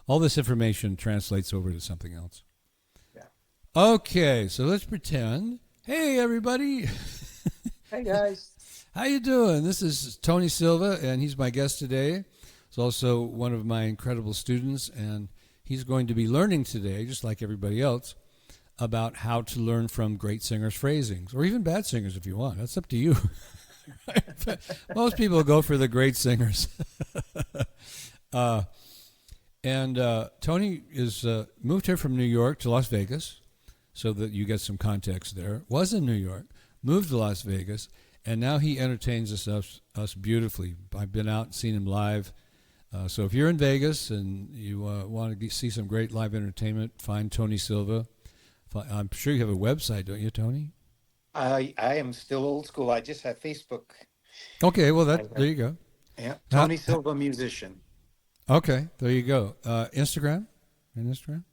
all this information translates over to something else. Yeah. Okay, so let's pretend. Hey, everybody. Hey, guys. How you doing? This is Tony Silva, and he's my guest today. He's also one of my incredible students, and he's going to be learning today, just like everybody else, about how to learn from great singers' phrasings, or even bad singers if you want. That's up to you. Most people go for the great singers. Tony is moved here from New York to Las Vegas, so that you get some context there. Was in New York, moved to Las Vegas, and now he entertains us beautifully. I've been out and seen him live. So if you're in Vegas and you want to see some great live entertainment, find Tony Silva. I'm sure you have a website, don't you, Tony? I am still old school. I just have Facebook. Okay, well, there you go. Yeah, Tony Silva musician. Okay, there you go. Instagram? In Instagram?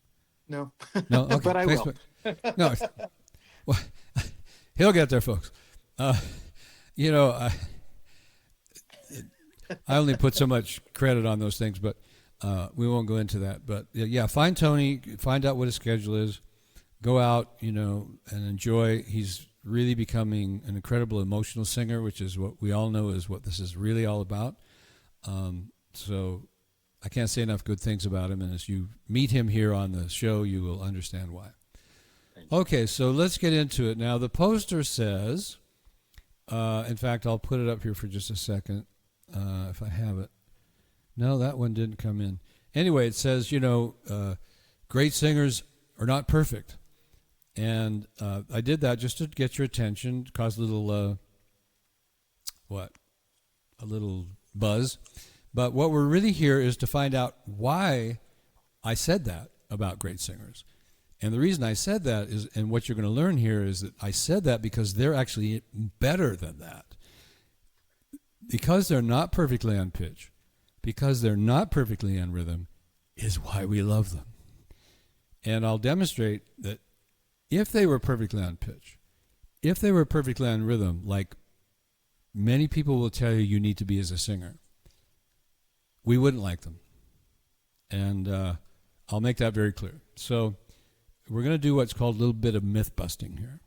No. No, okay. But I Facebook. No. Well, he'll get there, folks. I only put so much credit on those things, but we won't go into that. But yeah, find Tony, find out what his schedule is, go out, and enjoy. He's really becoming an incredible emotional singer, which is what we all know is what this is really all about. So I can't say enough good things about him, and as you meet him here on the show, you will understand why. Okay, so let's get into it. Now, the poster says, in fact, I'll put it up here for just a second. If I have it. No, that one didn't come in. Anyway, it says, great singers are not perfect. And I did that just to get your attention, cause a little, a little buzz. But what we're really here is to find out why I said that about great singers. And the reason I said that is, and what you're going to learn here is that I said that because they're actually better than that. Because they're not perfectly on pitch, because they're not perfectly on rhythm, is why we love them. And I'll demonstrate that if they were perfectly on pitch, if they were perfectly on rhythm, like many people will tell you need to be as a singer, we wouldn't like them. And I'll make that very clear. So we're going to do what's called a little bit of myth busting here.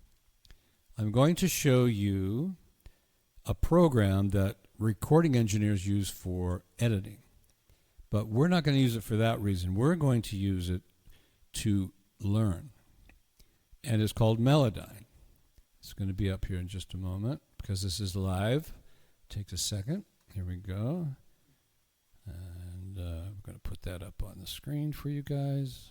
I'm going to show you a program that recording engineers use for editing. But we're not going to use it for that reason. We're going to use it to learn. And it's called Melodyne. It's going to be up here in just a moment because this is live. Takes a second. Here we go. And I'm going to put that up on the screen for you guys.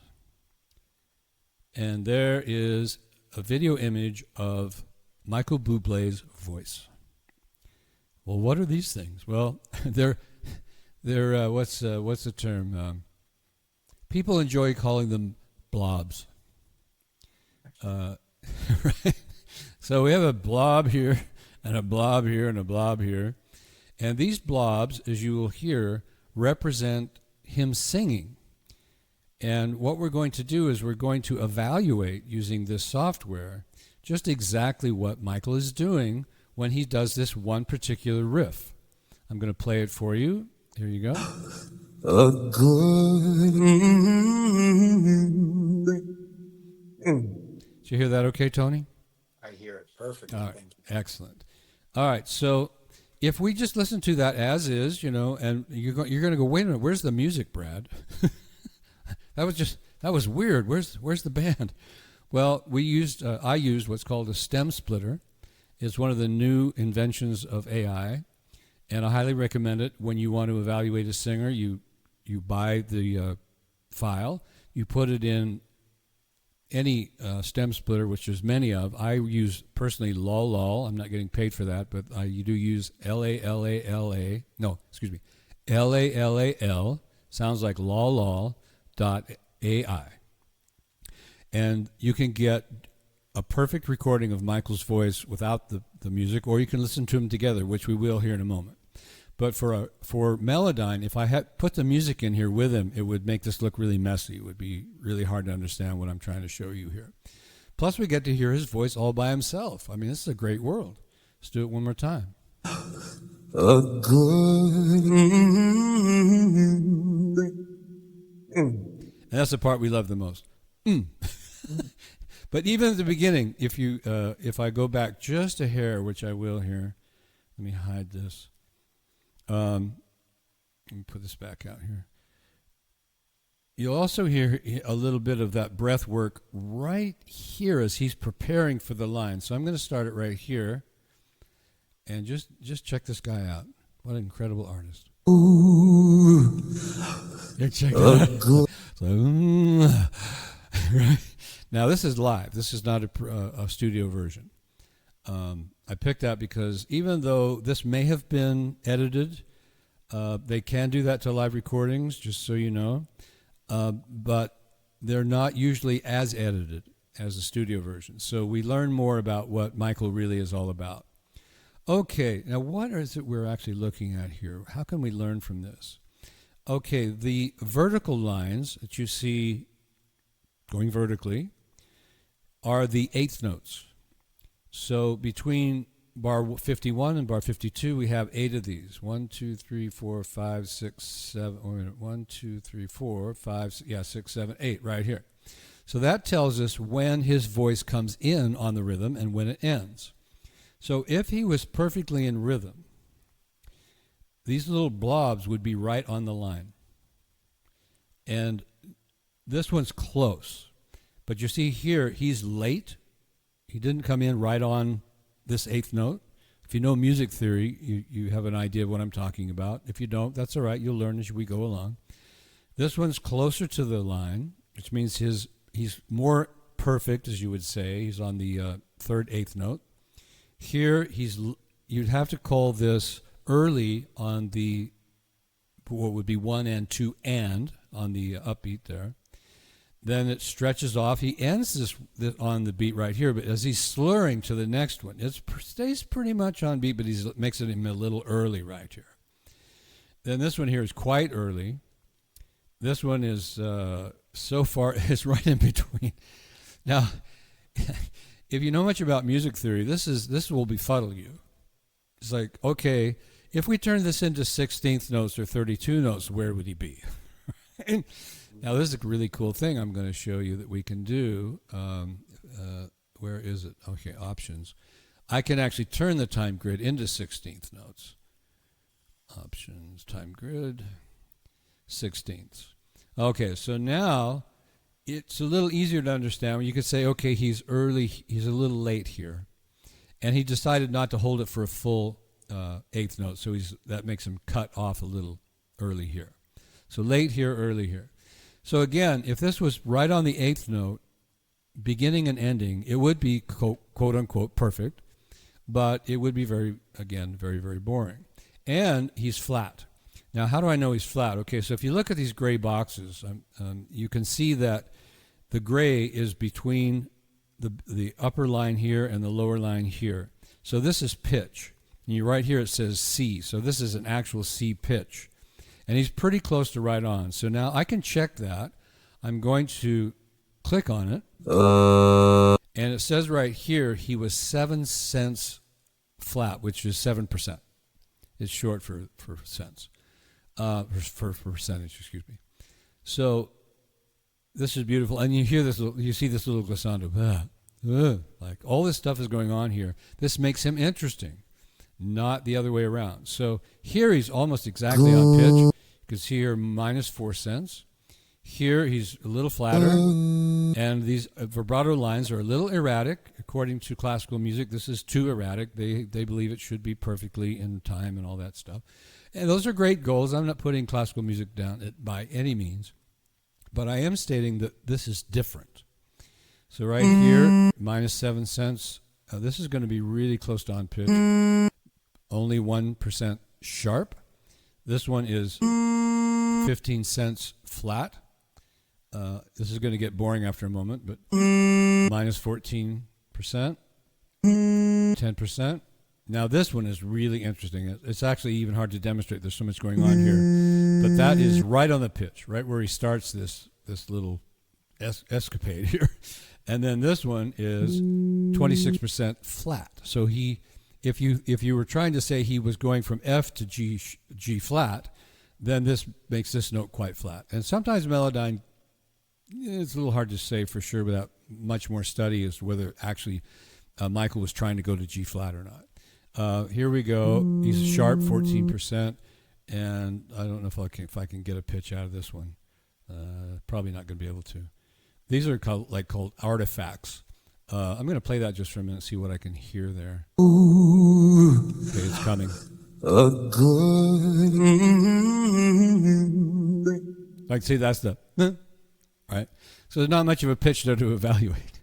And there is a video image of Michael Bublé's voice. Well, what are these things? Well, they're what's the term? People enjoy calling them blobs. Right? So we have a blob here, and a blob here, and a blob here. And these blobs, as you will hear, represent him singing. And what we're going to do is we're going to evaluate using this software just exactly what Michael is doing when he does this one particular riff. I'm going to play it for you. Here you go. A good. Did you hear that okay, Tony? I hear it perfectly. All right. Excellent. All right, so if we just listen to that as is, and you're going to go, wait a minute, where's the music, Brad? that was weird. Where's the band? Well, I used what's called a stem splitter. It's one of the new inventions of AI, and I highly recommend it. When you want to evaluate a singer, you buy the file, you put it in any stem splitter, which there's many of. I use personally Lal. I'm not getting paid for that, but you do use Lallal. No, excuse me, Lall. Sounds like Lal.ai, and you can get a perfect recording of Michael's voice without the music, or you can listen to them together, which we will here in a moment. But for Melodyne, if I had put the music in here with him, it would make this look really messy. It would be really hard to understand what I'm trying to show you here. Plus, we get to hear his voice all by himself. I mean, this is a great world. Let's do it one more time. A good. And that's the part we love the most. But even at the beginning, if I go back just a hair, which I will here, let me hide this. Let me put this back out here. You'll also hear a little bit of that breath work right here as he's preparing for the line. So I'm going to start it right here. And just check this guy out. What an incredible artist. Ooh. Yeah, check that out. Right? Now, this is live. This is not a studio version. I picked that because even though this may have been edited, they can do that to live recordings, just so you know. But they're not usually as edited as the studio version. So we learn more about what Michael really is all about. Okay, now what is it we're actually looking at here? How can we learn from this? Okay, the vertical lines that you see going vertically are the eighth notes. So between bar 51 and bar 52, we have 8 of these. 1, 2, 3, 4, 5, 6, 7. Wait a minute. 1, 2, 3, 4, 5, 6, 7, 8 right here. So that tells us when his voice comes in on the rhythm and when it ends. So if he was perfectly in rhythm, these little blobs would be right on the line. And this one's close. But you see here, he's late. He didn't come in right on this eighth note. If you know music theory, you have an idea of what I'm talking about. If you don't, that's all right. You'll learn as we go along. This one's closer to the line, which means he's more perfect, as you would say. He's on the third eighth note. Here, you'd have to call this early on the, what would be 1 and 2 and on the upbeat there. Then it stretches off. He ends this on the beat right here, but as he's slurring to the next one, it stays pretty much on beat, but he makes it a little early right here. Then this one here is quite early. This one is so far is right in between. Now, if you know much about music theory, this will befuddle you. It's like, okay, if we turn this into 16th notes or 32 notes, where would he be? Now, this is a really cool thing I'm going to show you that we can do. Where is it? Okay, options. I can actually turn the time grid into 16th notes. Options, time grid, 16ths. Okay, so now it's a little easier to understand. You could say, okay, he's early, he's a little late here. And he decided not to hold it for a full eighth note, so that makes him cut off a little early here. So late here, early here. So again, if this was right on the eighth note, beginning and ending, it would be quote unquote perfect, but it would be very, very boring. And he's flat. Now, how do I know he's flat? Okay, so if you look at these gray boxes, you can see that the gray is between the upper line here and the lower line here. So this is pitch. And right here it says C. So this is an actual C pitch. And he's pretty close to right on. So now I can check that. I'm going to click on it. And it says right here he was 7 cents flat, which is 7%. It's short for cents. For percentage, excuse me. So this is beautiful. And you hear this, you see this little glissando. Like all this stuff is going on here. This makes him interesting, not the other way around. So here he's almost exactly on pitch. You can see here minus 4 cents. Here he's a little flatter. And these vibrato lines are a little erratic. According to classical music, this is too erratic. They believe it should be perfectly in time and all that stuff. And those are great goals. I'm not putting classical music down by any means. But I am stating that this is different. So right here, minus 7 cents. This is going to be really close to on pitch. Only 1% sharp. This one is 15 cents flat. This is going to get boring after a moment, but minus 14%, 10%. Now this one is really interesting. It's actually even hard to demonstrate. There's so much going on here. But that is right on the pitch, right where he starts this little escapade here. And then this one is 26% flat. So if you were trying to say he was going from F to G flat, then this makes this note quite flat. And sometimes Melodyne, it's a little hard to say for sure without much more study as to whether actually Michael was trying to go to G flat or not. Here we go. He's sharp 14%, and I don't know if I can get a pitch out of this one. Probably not going to be able to. These are called artifacts. I'm going to play that just for a minute, see what I can hear there. Okay, it's coming. Like, see, that's the right. So there's not much of a pitch there to evaluate,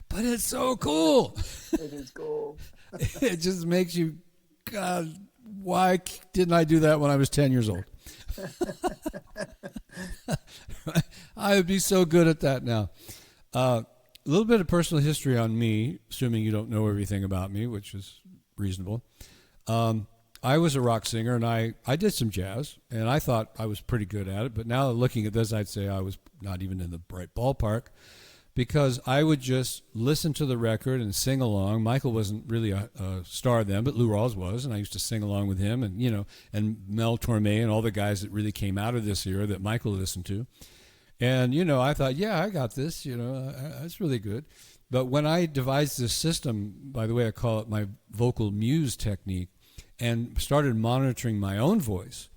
but it's so cool. It is cool. It just makes you, God, why didn't I do that when I was 10 years old? I would be so good at that now. A little bit of personal history on me, assuming you don't know everything about me, which is reasonable. I was a rock singer, and I did some jazz, and I thought I was pretty good at it. But now looking at this, I'd say I was not even in the right ballpark, because I would just listen to the record and sing along. Michael wasn't really a star then, but Lou Rawls was, and I used to sing along with him, and and Mel Torme and all the guys that really came out of this era that Michael listened to. And I thought, yeah, I got this. That's really good. But when I devised this system, by the way, I call it my vocal muse technique, and started monitoring my own voice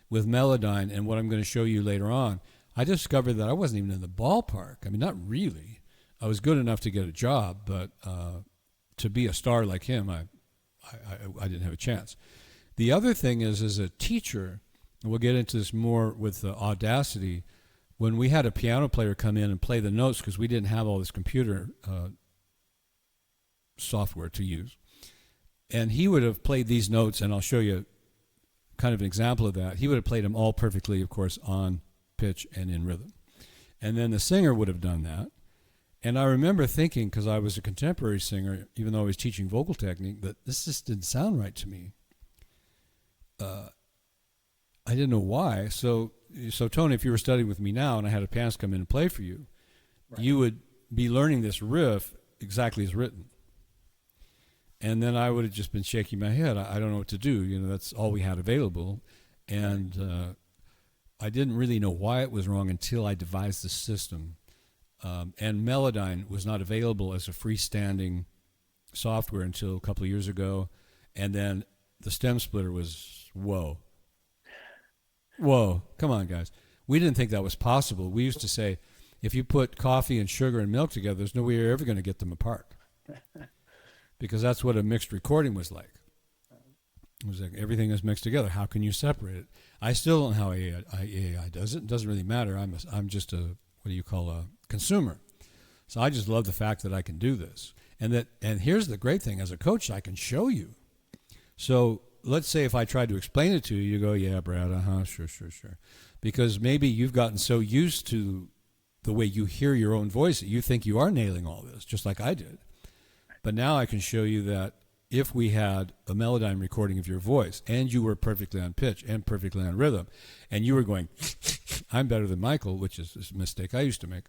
with Melodyne and what I'm going to show you later on, I discovered that I wasn't even in the ballpark. I mean, not really. I was good enough to get a job, but to be a star like him, I didn't have a chance. The other thing is, as a teacher, and we'll get into this more with Audacity, when we had a piano player come in and play the notes, because we didn't have all this computer software to use, and he would have played these notes, and I'll show you kind of an example of that. He would have played them all perfectly, of course, on pitch and in rhythm. And then the singer would have done that. And I remember thinking, because I was a contemporary singer, even though I was teaching vocal technique, that this just didn't sound right to me. I didn't know why. So Tony, if you were studying with me now and I had a pianist come in and play for you, right, you would be learning this riff exactly as written. And then I would have just been shaking my head. I don't know what to do. That's all we had available. And I didn't really know why it was wrong until I devised the system. And Melodyne was not available as a freestanding software until a couple of years ago. And then the stem splitter was, whoa, come on, guys. We didn't think that was possible. We used to say, if you put coffee and sugar and milk together, there's no way you're ever going to get them apart. Because that's what a mixed recording was like. It was like everything is mixed together. How can you separate it? I still don't know how AI does it. It doesn't really matter. I'm just a consumer. So I just love the fact that I can do this. And here's the great thing. As a coach, I can show you. So let's say if I tried to explain it to you, you go, yeah, Brad, sure. Because maybe you've gotten so used to the way you hear your own voice that you think you are nailing all this, just like I did. But now I can show you that if we had a Melodyne recording of your voice and you were perfectly on pitch and perfectly on rhythm, and you were going, I'm better than Michael, which is a mistake I used to make,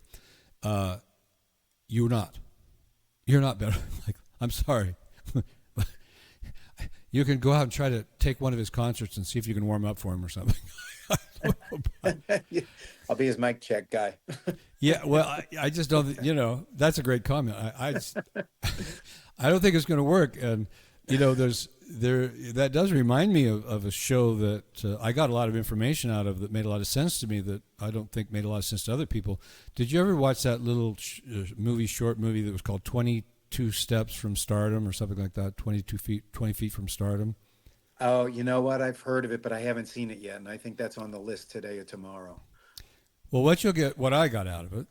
you're not. You're not better. Like, I'm sorry. You can go out and try to take one of his concerts and see if you can warm up for him or something. I'll be his mic check guy. Yeah, well, I just don't, that's a great comment. I don't think it's going to work. And, that does remind me of a show that I got a lot of information out of that made a lot of sense to me that I don't think made a lot of sense to other people. Did you ever watch that little short movie that was called 22 Steps from Stardom or something like that? 20 feet from Stardom? Oh, you know what? I've heard of it, but I haven't seen it yet. And I think that's on the list today or tomorrow. Well, what I got out of it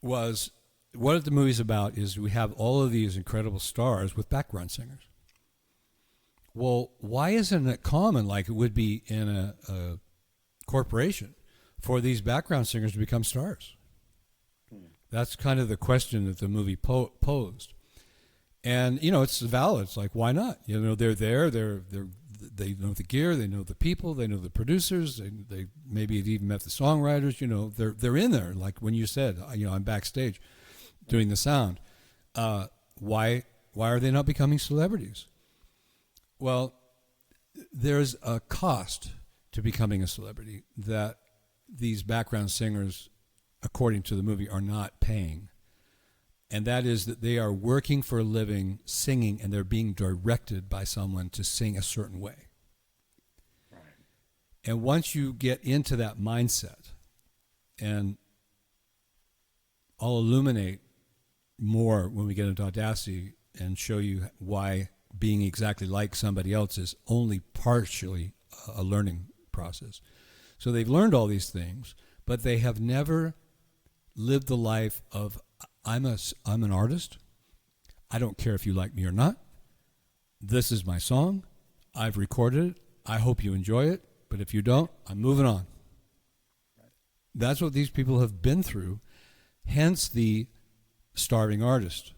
was what the movie's about is we have all of these incredible stars with background singers. Well, why isn't it common, like it would be in a corporation, for these background singers to become stars? That's kind of the question that the movie posed. And, it's valid. It's like, why not? They're there. They know the gear. They know the people. They know the producers. They maybe have even met the songwriters. They're in there. Like when you said, I'm backstage doing the sound. Why are they not becoming celebrities? Well, there's a cost to becoming a celebrity that these background singers, according to the movie, are not paying. And that is that they are working for a living singing, and they're being directed by someone to sing a certain way. Right. And once you get into that mindset, and I'll illuminate more when we get into Audacity and show you why being exactly like somebody else is only partially a learning process. So they've learned all these things, but they have never lived the life of, I'm an artist. I don't care if you like me or not. This is my song. I've recorded it. I hope you enjoy it. But if you don't, I'm moving on. That's what these people have been through. Hence the starving artist.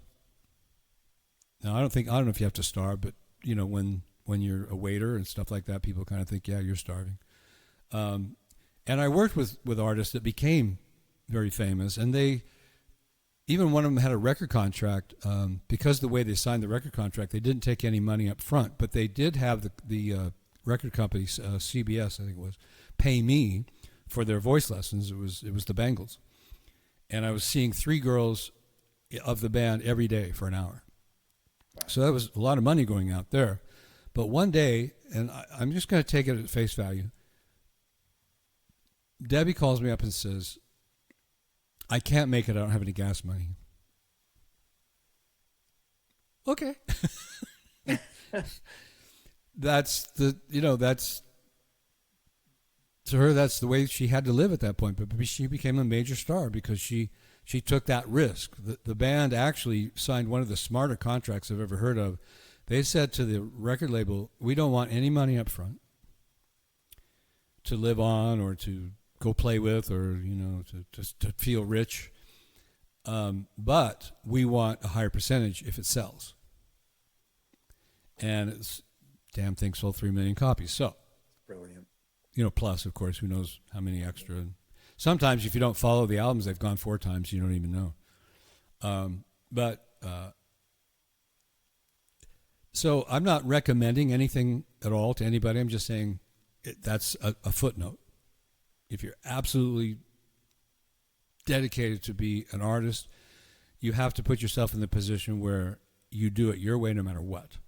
Now, I don't know if you have to starve, but you know, when you're a waiter and stuff like that, people kind of think, yeah, you're starving. And I worked with artists that became very famous, and even one of them had a record contract. Because the way they signed the record contract, they didn't take any money up front, but they did have the record company, CBS, I think it was, pay me for their voice lessons. It was the Bengals. And I was seeing 3 girls of the band every day for an hour. So that was a lot of money going out there. But one day, and I'm just going to take it at face value, Debbie calls me up and says, I can't make it. I don't have any gas money. Okay. That's to her, that's the way she had to live at that point. But she became a major star because she took that risk. The band actually signed one of the smarter contracts I've ever heard of. They said to the record label, we don't want any money up front to live on or to go play with, or to feel rich, but we want a higher percentage if it sells. And it's damn thing sold 3 million copies. So Brilliant. Plus of course, who knows how many extra. And sometimes if you don't follow the albums, they've gone 4 times. You don't even know. So I'm not recommending anything at all to anybody. I'm just saying that's a footnote. If you're absolutely dedicated to be an artist, you have to put yourself in the position where you do it your way no matter what.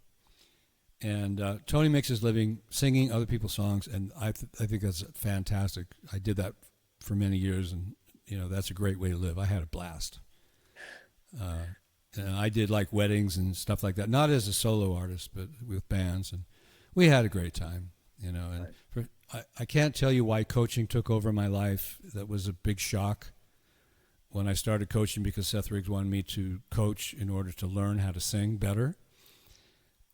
And Tony makes his living singing other people's songs, and I think that's fantastic. I did that for many years, and that's a great way to live. I had a blast. And I did like weddings and stuff like that, not as a solo artist, but with bands, and we had a great time. And right. I can't tell you why coaching took over my life. That was a big shock when I started coaching, because Seth Riggs wanted me to coach in order to learn how to sing better.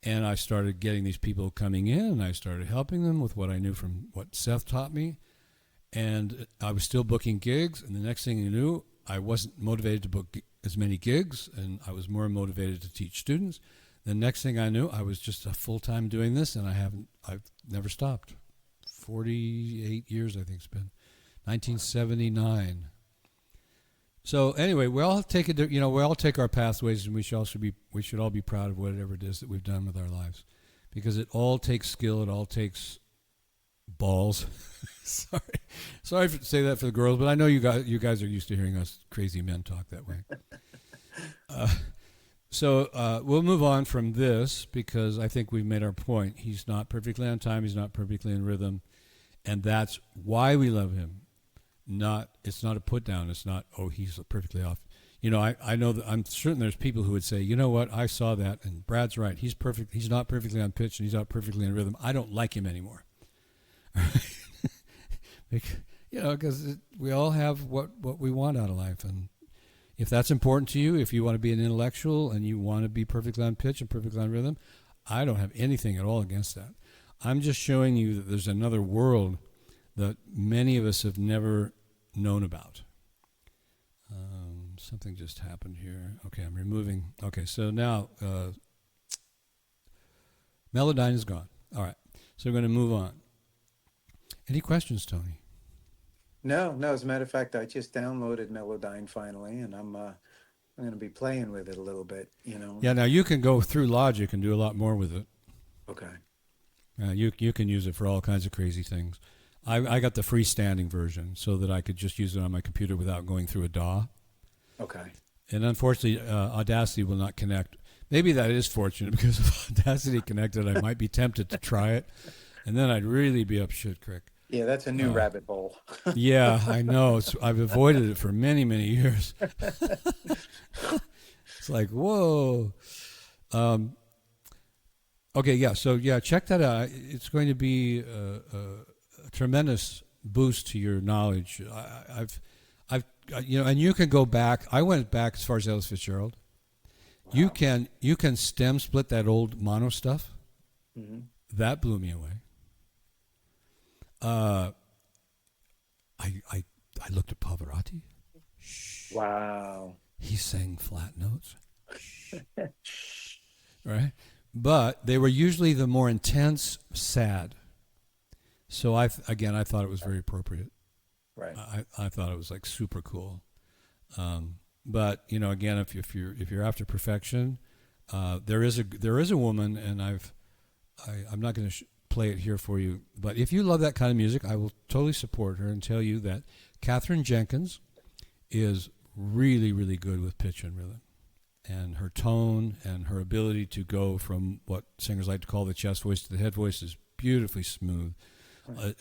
And I started getting these people coming in, and I started helping them with what I knew from what Seth taught me. And I was still booking gigs, and the next thing you knew, I wasn't motivated to book as many gigs, and I was more motivated to teach students. The next thing I knew, I was just a full-time doing this, and I've never stopped. 48 years, I think it's been. 1979. So anyway, we all take we all take our pathways, and we should all be proud of whatever it is that we've done with our lives, because it all takes skill, it all takes balls. Sorry to say that for the girls, but I know you guys are used to hearing us crazy men talk that way. So we'll move on from this, because I think we've made our point. He's not perfectly on time. He's not perfectly in rhythm. And that's why we love him. It's not a put down. It's not, oh, he's perfectly off. I know that I'm certain there's people who would say, you know what, I saw that, and Brad's right. He's perfect. He's not perfectly on pitch, and he's not perfectly in rhythm. I don't like him anymore. Because we all have what we want out of life. And if that's important to you, if you want to be an intellectual and you want to be perfectly on pitch and perfectly on rhythm, I don't have anything at all against that. I'm just showing you that there's another world that many of us have never known about. Something just happened here. Okay, I'm removing. Okay, so now Melodyne is gone. All right, so we're going to move on. Any questions, Tony? No. As a matter of fact, I just downloaded Melodyne finally, and I'm going to be playing with it a little bit. Yeah. Now you can go through Logic and do a lot more with it. Okay. You can use it for all kinds of crazy things. I got the freestanding version so that I could just use it on my computer without going through a DAW. Okay. And unfortunately, Audacity will not connect. Maybe that is fortunate, because if Audacity connected, I might be tempted to try it, and then I'd really be up shit creek. Yeah, that's a new rabbit hole. Yeah, I know. I've avoided it for many, many years. It's like, whoa. Okay, yeah. So yeah, check that out. It's going to be a tremendous boost to your knowledge. I've, and you can go back. I went back as far as Ellis Fitzgerald. Wow. You can stem split that old mono stuff. Mm-hmm. That blew me away. I looked at Pavarotti. Wow. He sang flat notes. Right? But they were usually the more intense, sad. So I thought it was very appropriate. Right. I thought it was like super cool. But again, if you're after perfection, there is a woman, and I'm not going to play it here for you. But if you love that kind of music, I will totally support her and tell you that Katherine Jenkins is really, really good with pitch and rhythm, and her tone and her ability to go from what singers like to call the chest voice to the head voice is beautifully smooth,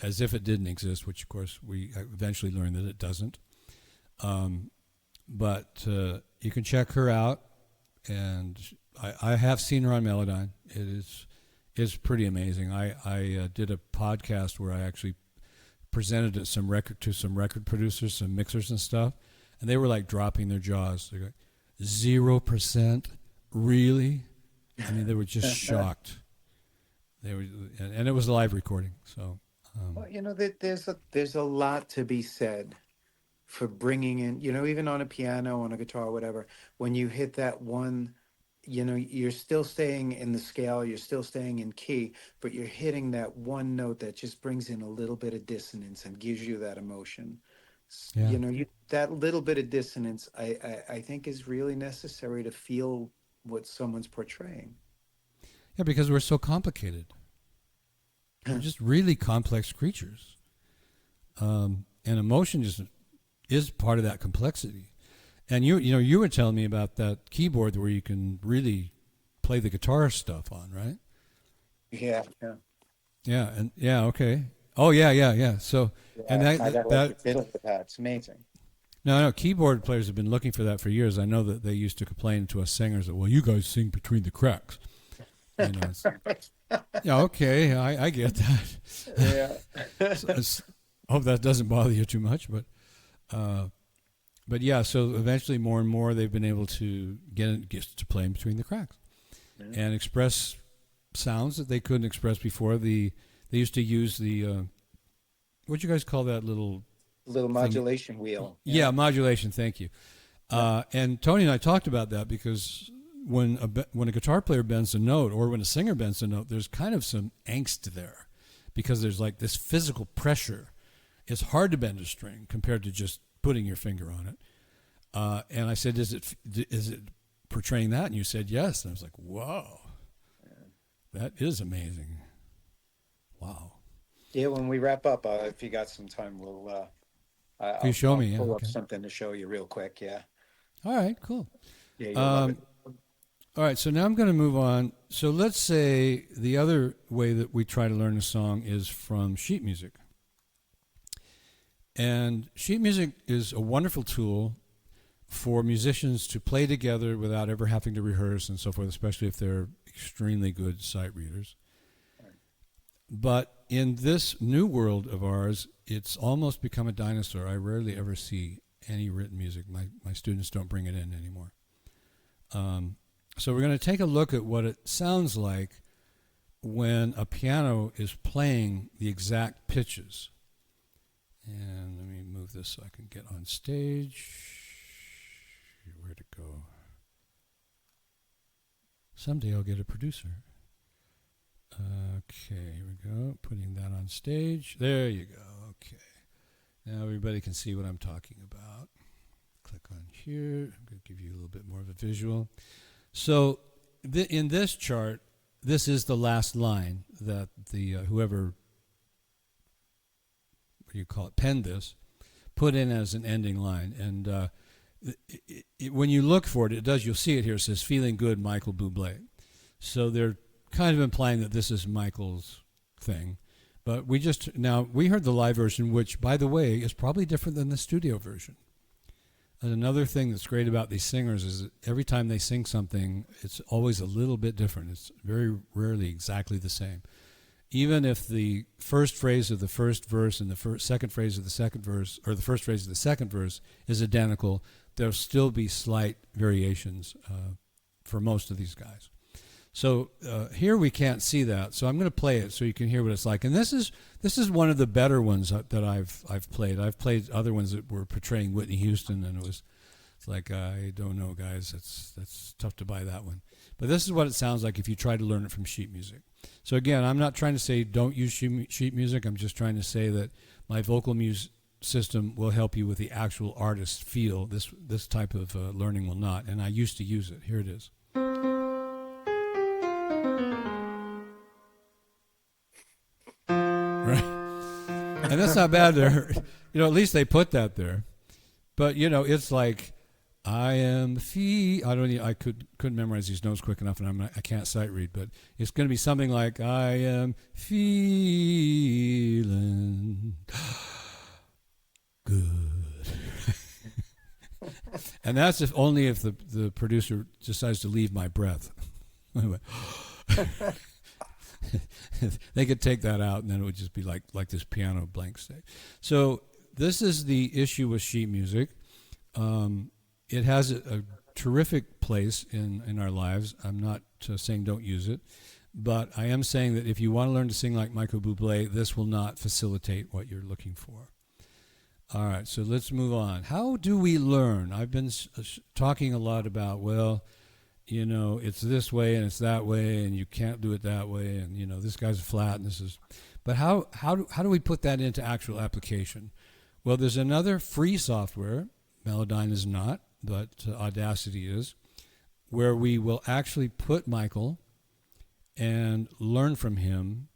as if it didn't exist, which of course we eventually learned that it doesn't. But you can check her out, and I have seen her on Melodyne. It's pretty amazing. I did a podcast where I actually presented it to some record producers, some mixers and stuff, and they were like dropping their jaws. They're like, 0%? Really? I mean, they were just shocked. They were, and it was a live recording. So, well, there's a lot to be said for bringing in, even on a piano, on a guitar, whatever. When you hit that one, you're still staying in the scale, you're still staying in key, but you're hitting that one note that just brings in a little bit of dissonance and gives you that emotion. yeah. That little bit of dissonance, I think, is really necessary to feel what someone's portraying. Yeah, because we're so complicated. We're just really complex creatures. And emotion is part of that complexity. And you were telling me about that keyboard where you can really play the guitar stuff on, right? Yeah. Yeah, and okay. Oh yeah. So and I got like fiddle with that. It's amazing. No, keyboard players have been looking for that for years. I know that they used to complain to us singers that, well, you guys sing between the cracks. Yeah, okay, I get that. Yeah. I hope that doesn't bother you too much, but yeah. So eventually, more and more, they've been able to get to play in between the cracks, and express sounds that they couldn't express before. They used to use the what'd you guys call that little modulation wheel? Yeah, modulation. Thank you. And Tony and I talked about that, because when a guitar player bends a note, or when a singer bends a note, there's kind of some angst there, because there's like this physical pressure. It's hard to bend a string compared to just putting your finger on it. And I said, is it portraying that? And you said yes. And I was like, whoa, that is amazing. Wow. Yeah, when we wrap up, if you got some time, we'll. Can you show me? Pull up something to show you real quick. Yeah. All right. Cool. Yeah, you'll love it. All right. So now I'm going to move on. So let's say the other way that we try to learn a song is from sheet music. And sheet music is a wonderful tool for musicians to play together without ever having to rehearse and so forth, especially if they're extremely good sight readers. But in this new world of ours, it's almost become a dinosaur. I rarely ever see any written music. My students don't bring it in anymore. So we're going to take a look at what it sounds like when a piano is playing the exact pitches. And let me move this so I can get on stage. Where'd it go? Someday I'll get a producer. Okay, here we go. Putting that on stage. There you go. Okay. Now everybody can see what I'm talking about. Click on here. I'm going to give you a little bit more of a visual. So in this chart, this is the last line that the whoever you call it, penned this, put in as an ending line. And when you look for it, it does, you'll see it here. It says, "Feeling Good, Michael Bublé." So they're kind of implying that this is Michael's thing. But we heard the live version, which, by the way, is probably different than the studio version. And another thing that's great about these singers is that every time they sing something, it's always a little bit different. It's very rarely exactly the same. Even if the first phrase of the first verse and the second phrase of the second verse, or the first phrase of the second verse is identical, there'll still be slight variations for most of these guys. So here we can't see that, so I'm going to play it so you can hear what it's like. And this is one of the better ones that I've played. I've played other ones that were portraying Whitney Houston, and it's like, I don't know, guys. That's tough to buy that one. But this is what it sounds like if you try to learn it from sheet music. So again, I'm not trying to say don't use sheet music. I'm just trying to say that my vocal system will help you with the actual artist feel. This type of learning will not, and I used to use it. Here it is. Right, and that's not bad there. At least they put that there. But it's like, I am I couldn't memorize these notes quick enough, and I can't sight read. But it's going to be something like, I am feeling good. And that's only if the producer decides to leave my breath. They could take that out, and then it would just be like this piano blank state. So this is the issue with sheet music. It has a terrific place in our lives. I'm not saying don't use it, but I am saying that if you want to learn to sing like Michael Bublé, this will not facilitate what you're looking for. All right, so let's move on. How do we learn? I've been talking a lot about, it's this way and it's that way, and you can't do it that way, and this guy's flat and this is. But how do we put that into actual application? Well, there's another free software. Melodyne is not, but Audacity is, where we will actually put Michael and learn from him.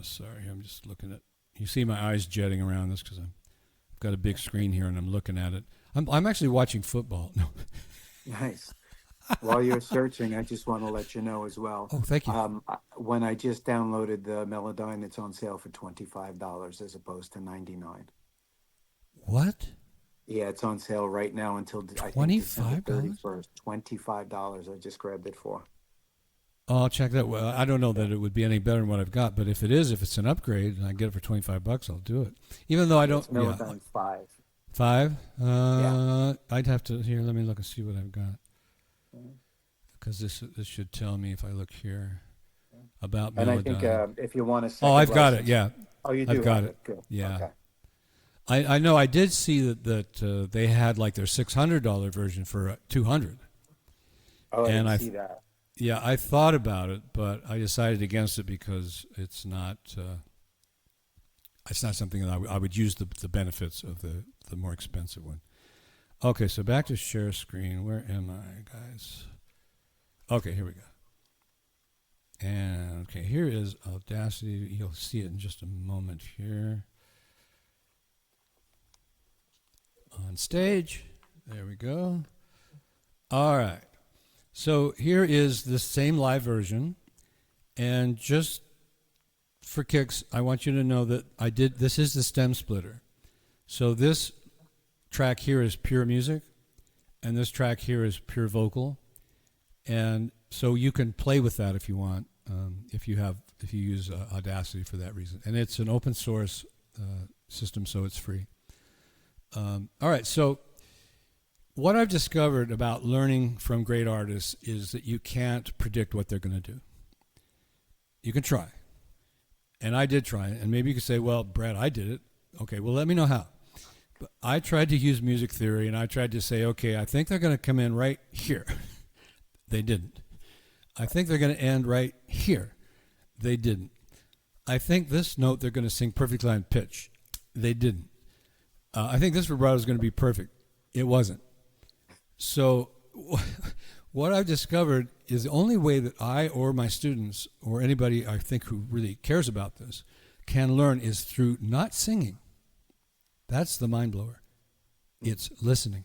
Sorry, I'm just looking at. You see my eyes jetting around this because I've got a big screen here and I'm looking at it. I'm actually watching football. No. Nice. While you're searching, I just want to let you know as well. Oh, thank you. When I just downloaded the Melodyne, it's on sale for $25 as opposed to $99. What? Yeah, it's on sale right now until $25? $25. I just grabbed it for. Oh, I'll check that. Well, I don't know that it would be any better than what I've got, but if it's an upgrade and I get it for $25, I'll do it. Even though I don't. It's Melodyne 5. 5? Yeah. I'd have to. Here, let me look and see what I've got. Because this should tell me if I look here about Melodyne. And I think if you want to. Oh, I've got it. Yeah. Oh, you do. I've got it. Good. Yeah. Okay. I know. I did see that they had like their $600 version for $200. Oh, I didn't see that. Yeah, I thought about it, but I decided against it because it's not something that I would use the benefits of the more expensive one. Okay, so back to share screen. Where am I, guys? Okay, here we go. And okay, here is Audacity. You'll see it in just a moment here. On stage. There we go. All right. So here is the same live version, and just for kicks, I want you to know that this is the stem splitter. So this track here is pure music, and this track here is pure vocal, and so you can play with that if you want, if you use Audacity for that reason. And it's an open source system, so it's free. All right, so what I've discovered about learning from great artists is that you can't predict what they're going to do. You can try. And I did try it. And maybe you could say, well, Brad, I did it. Okay, well, let me know how. But I tried to use music theory, and I tried to say, okay, I think they're going to come in right here. They didn't. I think they're going to end right here. They didn't. I think this note they're going to sing perfectly on pitch. They didn't. I think this vibrato is going to be perfect. It wasn't. So what I've discovered is the only way that I or my students or anybody I think who really cares about this can learn is through not singing. That's the mind blower. It's listening.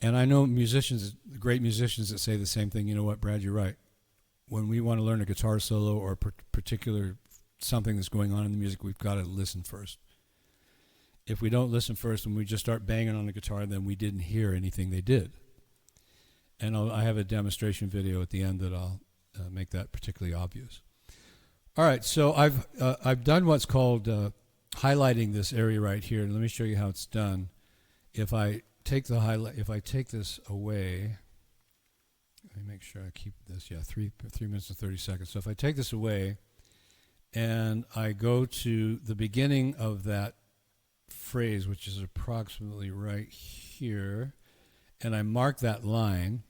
And I know musicians, great musicians that say the same thing. You know what, Brad, you're right. When we want to learn a guitar solo or a particular something that's going on in the music, we've got to listen first. If we don't listen first and we just start banging on the guitar, then we didn't hear anything they did. And I have a demonstration video at the end that I'll make that particularly obvious. All right, so I've done what's called highlighting this area right here. And let me show you how it's done. If I take the highlight, if I take this away, let me make sure I keep this. Yeah, 3 minutes and 30 seconds. So if I take this away, and I go to the beginning of that phrase, which is approximately right here, and I mark that line,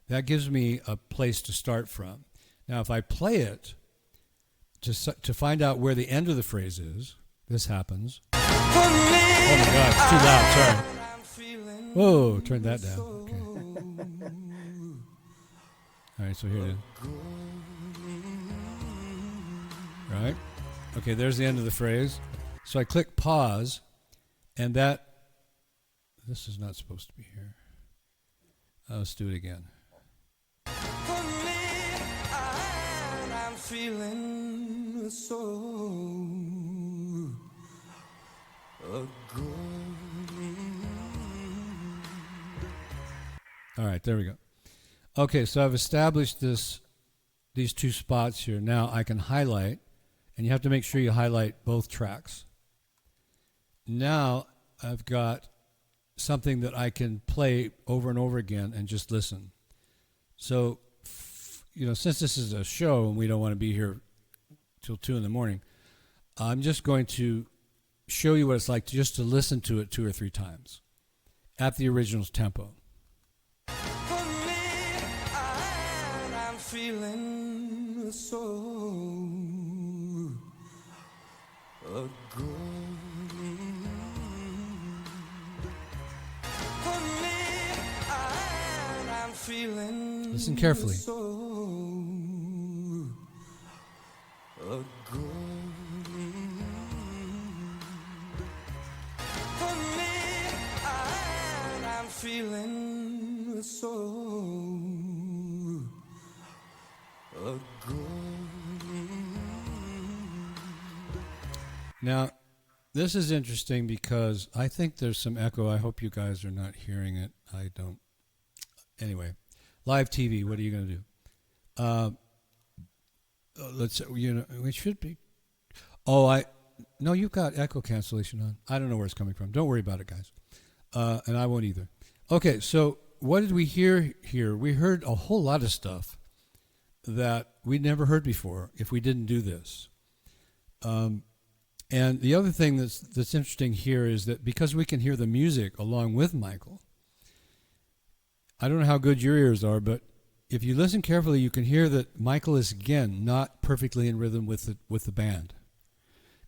that gives me a place to start from. Now, if I play it to find out where the end of the phrase is, this happens. Oh my God, it's too loud, sorry. Whoa, turn that down. Okay. All right, so here it is. Right? Okay, there's the end of the phrase. So I click pause, and this is not supposed to be here. Let's do it again. For me, I'm feeling so good. All right, there we go. Okay, so I've established these two spots here. Now I can highlight. And you have to make sure you highlight both tracks. Now I've got something that I can play over and over again and just listen. So, since this is a show and we don't want to be here till 2 a.m, I'm just going to show you what it's like just to listen to it 2 or 3 times at the original tempo. For me, I'm feeling so good. For me, I'm feeling. Listen carefully. So good. For me, I'm feeling so good. Now, this is interesting because I think there's some echo. I hope you guys are not hearing it. I don't. Anyway, live TV, what are you going to do? Let's, it should be. No, you've got echo cancellation on. I don't know where it's coming from. Don't worry about it, guys. And I won't either. Okay, so what did we hear here? We heard a whole lot of stuff that we'd never heard before if we didn't do this. And the other thing that's interesting here is that because we can hear the music along with Michael, I don't know how good your ears are, but if you listen carefully, you can hear that Michael is, again, not perfectly in rhythm with the band.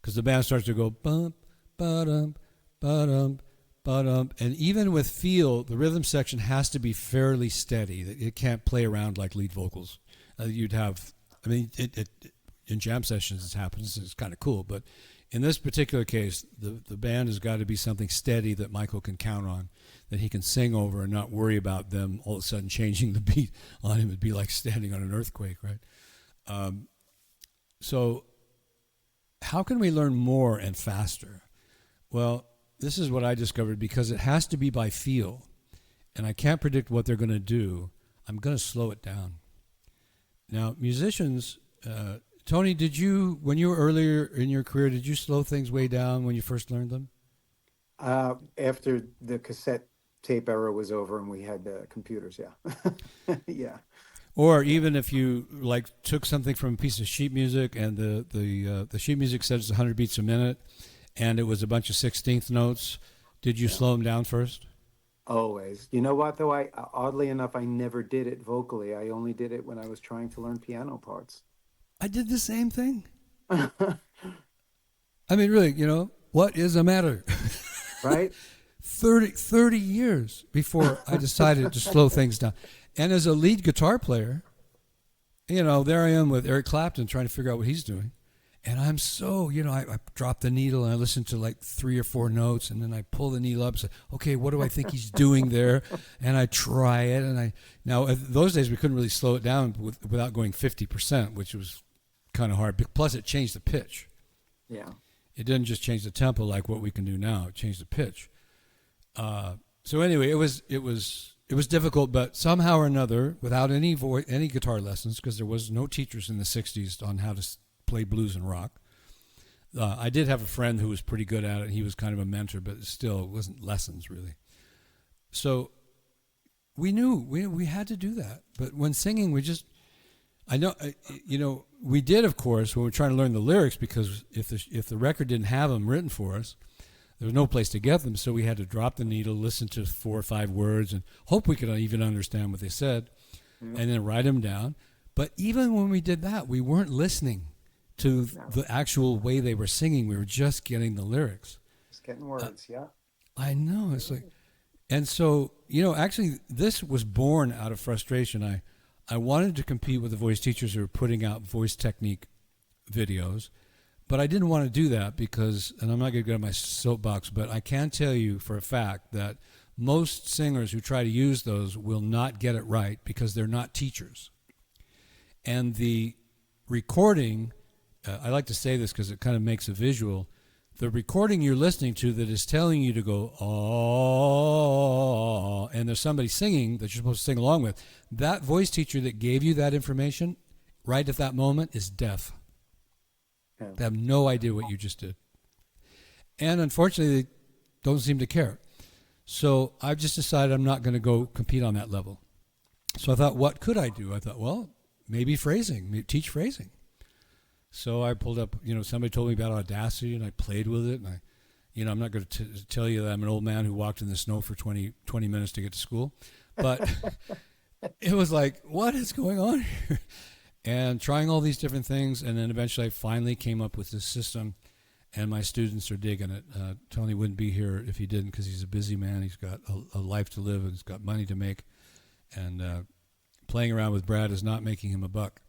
Because the band starts to go bump, ba-dum, ba-dum, ba-dum. And even with feel, the rhythm section has to be fairly steady. It can't play around like lead vocals. You'd have, in jam sessions it happens, it's kind of cool, but in this particular case, the band has got to be something steady that Michael can count on, that he can sing over and not worry about them all of a sudden changing the beat on him. It'd be like standing on an earthquake, right? So how can we learn more and faster? Well, this is what I discovered, because it has to be by feel, and I can't predict what they're going to do. I'm going to slow it down. Now, musicians... Tony, when you were earlier in your career, did you slow things way down when you first learned them? After the cassette tape era was over and we had computers, yeah. Yeah. Or even if you took something from a piece of sheet music and the sheet music says 100 beats a minute and it was a bunch of 16th notes, did you slow them down first? Always. You know what, though? Oddly enough, I never did it vocally. I only did it when I was trying to learn piano parts. I did the same thing. Really, what is the matter? Right? 30 years before I decided to slow things down. And as a lead guitar player, there I am with Eric Clapton trying to figure out what he's doing. And I'm so, I drop the needle and I listen to like 3 or 4 notes, and then I pull the needle up and say, okay, what do I think he's doing there? And I try it. Now, those days we couldn't really slow it down without going 50%, which was kind of hard. Plus, it changed the pitch. Yeah. It didn't just change the tempo like what we can do now. It changed the pitch. So anyway, it was difficult, but somehow or another, without any guitar lessons, because there was no teachers in the '60s on how to play blues and rock. I did have a friend who was pretty good at it. He was kind of a mentor, but still, it wasn't lessons really. So we knew we had to do that. But when singing, I know, we did, of course, when we were trying to learn the lyrics, because if the record didn't have them written for us, there was no place to get them. So we had to drop the needle, listen to 4 or 5 words, and hope we could even understand what they said, and then write them down. But even when we did that, we weren't listening to the actual way they were singing. We were just getting the lyrics. Just getting words, yeah. I know. It's like, and so, actually, this was born out of frustration. I wanted to compete with the voice teachers who were putting out voice technique videos, but I didn't want to do that because, and I'm not going to get on my soapbox, but I can tell you for a fact that most singers who try to use those will not get it right because they're not teachers. And the recording, I like to say this because it kind of makes a visual, the recording you're listening to that is telling you to go, oh, and there's somebody singing that you're supposed to sing along with, that voice teacher that gave you that information right at that moment is deaf. Yeah. They have no idea what you just did. And unfortunately, they don't seem to care. So I've just decided I'm not going to go compete on that level. So I thought, what could I do? I thought, well, maybe phrasing, teach phrasing. So I pulled up, somebody told me about Audacity, and I played with it. And I'm not going to tell you that I'm an old man who walked in the snow for 20 minutes to get to school. But it was like, what is going on here? And trying all these different things. And then eventually I finally came up with this system, and my students are digging it. Tony wouldn't be here if he didn't, because he's a busy man. He's got a life to live, and he's got money to make. And playing around with Brad is not making him a buck.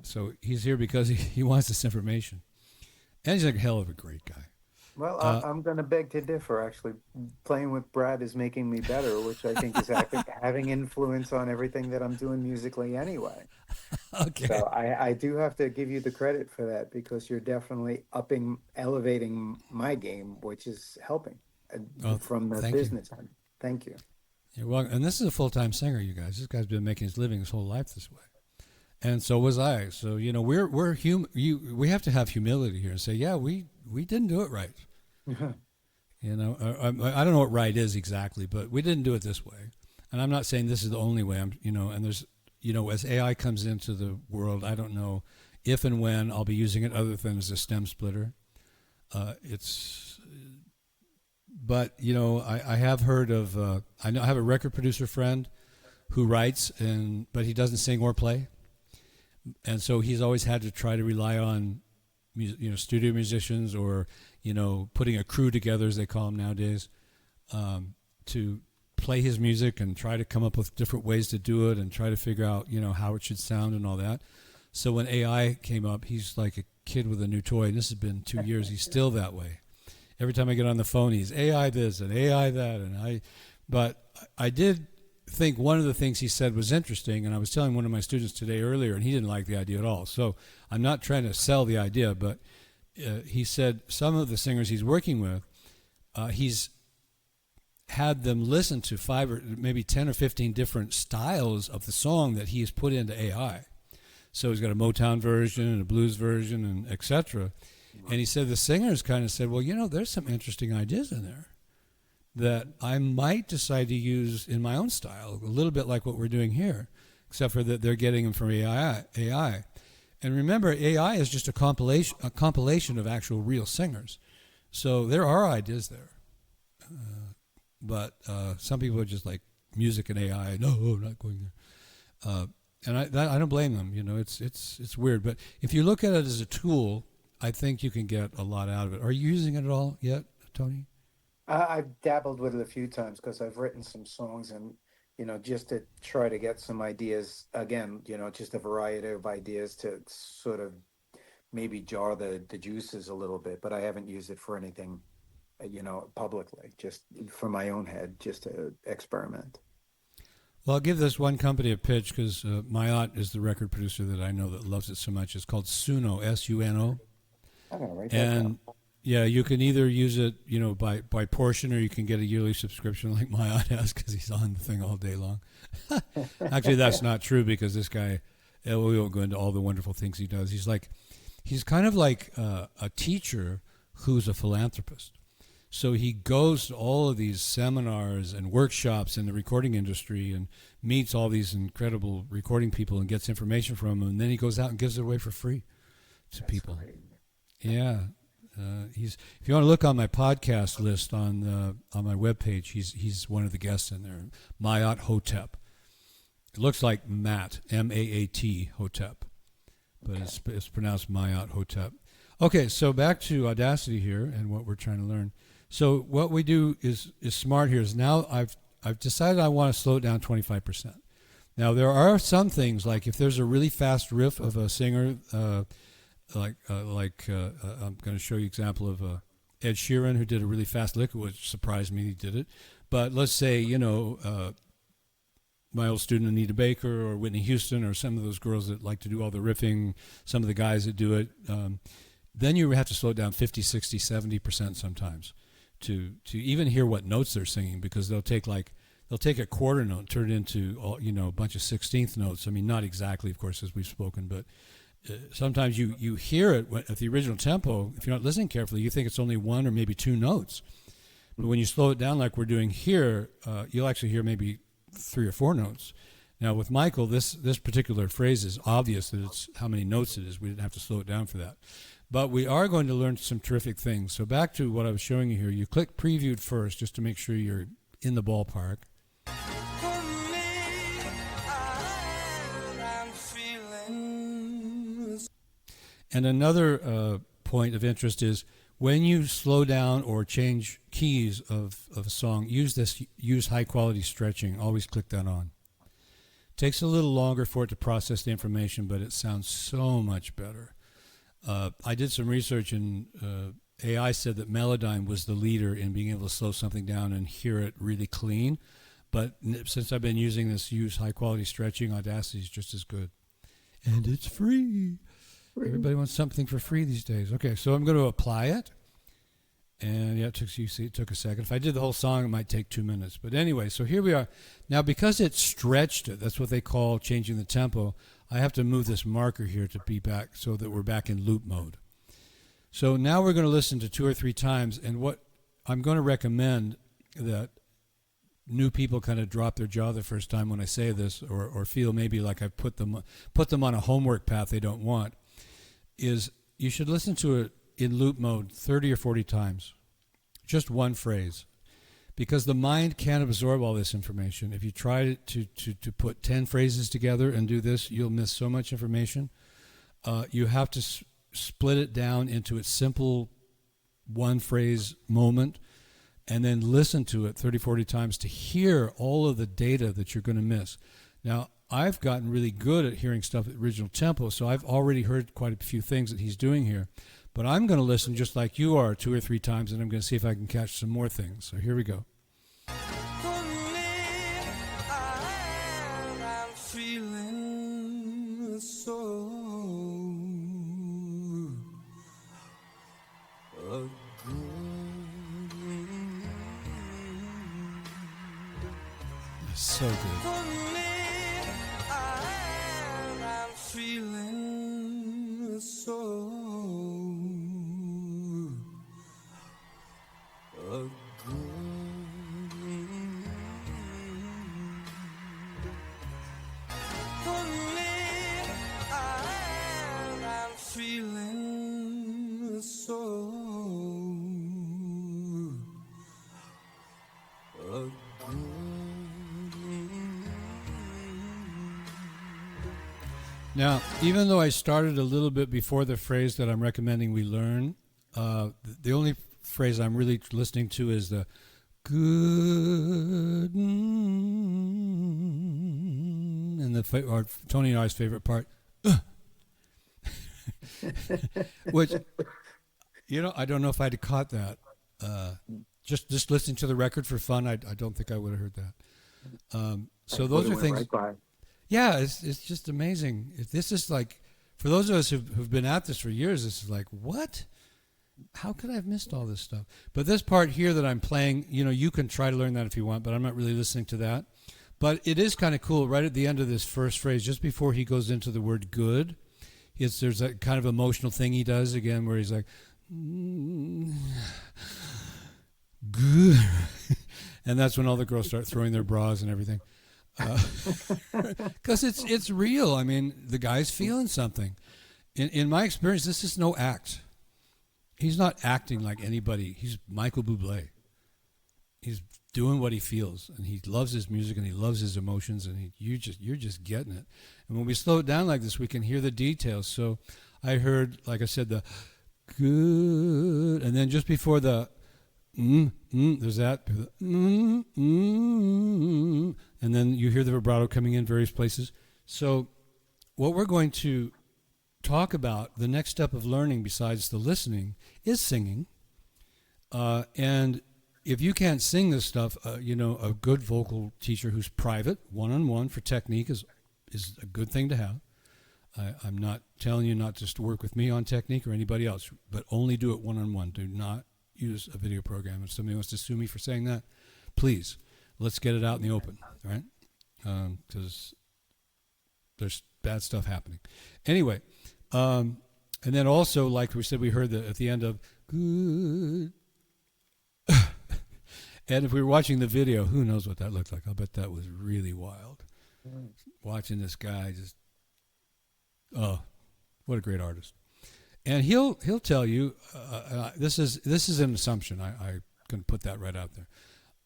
So he's here because he wants this information. And he's a hell of a great guy. Well, I'm going to beg to differ, actually. Playing with Brad is making me better, which I think is having influence on everything that I'm doing musically anyway. Okay. So I do have to give you the credit for that, because you're definitely elevating my game, which is helping from the business end. Thank you. You're welcome. And this is a full-time singer, you guys. This guy's been making his living his whole life this way. And so was I. So, we're human. We have to have humility here and say, yeah, we didn't do it right. I don't know what right is exactly, but we didn't do it this way. And I'm not saying this is the only way. And there's, as AI comes into the world, I don't know if and when I'll be using it other than as a stem splitter. But I have heard of, I have a record producer friend who writes, but he doesn't sing or play. And so he's always had to try to rely on, studio musicians, or, putting a crew together, as they call them nowadays, to play his music and try to come up with different ways to do it and try to figure out, how it should sound and all that. So when AI came up, he's like a kid with a new toy. And this has been 2 years. He's still that way. Every time I get on the phone, he's AI this and AI that. But I did think one of the things he said was interesting, and I was telling one of my students today earlier, and he didn't like the idea at all. So I'm not trying to sell the idea, but he said some of the singers he's working with, he's had them listen to 5 or maybe 10 or 15 different styles of the song that he has put into AI. So he's got a Motown version and a blues version and etc. And he said the singers kind of said, well, there's some interesting ideas in there that I might decide to use in my own style, a little bit like what we're doing here, except for that they're getting them from AI. And remember, AI is just a compilation of actual real singers. So there are ideas there. But some people are just like, music and AI, no, I'm not going there. And I don't blame them. It's weird. But if you look at it as a tool, I think you can get a lot out of it. Are you using it at all yet, Tony? I've dabbled with it a few times because I've written some songs, and, just to try to get some ideas, again, just a variety of ideas to sort of maybe jar the juices a little bit, but I haven't used it for anything, publicly, just for my own head, just to experiment. Well, I'll give this one company a pitch because Mayat is the record producer that I know that loves it so much. It's called Suno, Suno. I'm gonna write that down. And yeah, you can either use it, by portion, or you can get a yearly subscription like Mayat has because he's on the thing all day long. Actually, that's not true because this guy, we won't go into all the wonderful things he does. He's kind of like a teacher who's a philanthropist. So he goes to all of these seminars and workshops in the recording industry and meets all these incredible recording people and gets information from them, and then he goes out and gives it away for free to That's people. great. Yeah, if you want to look on my podcast list on my webpage, he's one of the guests in there. Mayat Hotep. It looks like Matt, Maat Hotep, but it's pronounced Mayat Hotep. Okay, so back to Audacity here and what we're trying to learn. So what we do is smart here. Is now I've decided I want to slow it down 25%. Now there are some things like if there's a really fast riff of a singer, I'm going to show you an example of Ed Sheeran who did a really fast lick, which surprised me he did it. But let's say my old student Anita Baker or Whitney Houston or some of those girls that like to do all the riffing, some of the guys that do it, then you have to slow it down 50, 60, 70% sometimes to even hear what notes they're singing, because they'll take a quarter note, turn it into a bunch of 16th notes. I mean, not exactly, of course, as we've spoken, but sometimes you hear it at the original tempo. If you're not listening carefully, you think it's only one or maybe two notes. But when you slow it down like we're doing here, you'll actually hear maybe 3 or 4 notes. Now with Michael, this particular phrase is obvious that it's how many notes it is. We didn't have to slow it down for that. But we are going to learn some terrific things. So back to what I was showing you here. You click previewed first just to make sure you're in the ballpark. And another point of interest is when you slow down or change keys of a song, use high quality stretching. Always click that on. Takes a little longer for it to process the information, but it sounds so much better. I did some research, and AI said that Melodyne was the leader in being able to slow something down and hear it really clean. But since I've been using this use high quality stretching, Audacity is just as good. And it's free. Everybody wants something for free these days. Okay, so I'm going to apply it. And yeah, it took a second. If I did the whole song, it might take 2 minutes. But anyway, so here we are. Now, because it stretched it, that's what they call changing the tempo, I have to move this marker here to be back so that we're back in loop mode. So now we're going to listen to 2 or 3 times. And what I'm going to recommend that new people kind of drop their jaw the first time when I say this, or feel maybe like I've put them on a homework path they don't want, is you should listen to it in loop mode 30 or 40 times, just one phrase, because the mind can't absorb all this information. If you try to put 10 phrases together and do this, you'll miss so much information. You have to split it down into its simple one phrase moment and then listen to it 30, 40 times to hear all of the data that you're going to miss. Now, I've gotten really good at hearing stuff at original tempo, so I've already heard quite a few things that he's doing here. But I'm going to listen just like you are 2 or 3 times, and I'm going to see if I can catch some more things. So here we go. So good. Now, even though I started a little bit before the phrase that I'm recommending we learn, the only phrase I'm really listening to is the good, and or Tony and I's favorite part. Which, I don't know if I'd have caught that. Just listening to the record for fun, I don't think I would have heard that. So those are things. Right by. Yeah, it's just amazing. If this is like, for those of us who've been at this for years, this is like, what? How could I have missed all this stuff? But this part here that I'm playing, you can try to learn that if you want, but I'm not really listening to that. But it is kind of cool. Right at the end of this first phrase, just before he goes into the word good, there's a kind of emotional thing he does again where he's like, good. And that's when all the girls start throwing their bras and everything. Because it's real. I mean, the guy's feeling something. In my experience, this is no act. He's not acting like anybody. He's Michael Bublé. He's doing what he feels, and he loves his music, and he loves his emotions, and you're just getting it. And when we slow it down like this, we can hear the details. So I heard, like I said, the good, and then just before the there's that, and then you hear the vibrato coming in various places. So what we're going to talk about, the next step of learning besides the listening, is singing. And if you can't sing this stuff, a good vocal teacher who's private, one-on-one for technique is a good thing to have. I'm not telling you not just to work with me on technique or anybody else, but only do it one-on-one. Do not use a video program. If somebody wants to sue me for saying that, please, let's get it out in the open, right? Because there's bad stuff happening. Anyway, and then also, like we said, we heard at the end of good. And if we were watching the video, who knows what that looked like? I'll bet that was really wild. Watching this guy just, oh, what a great artist. And he'll tell you, this is an assumption. I can put that right out there.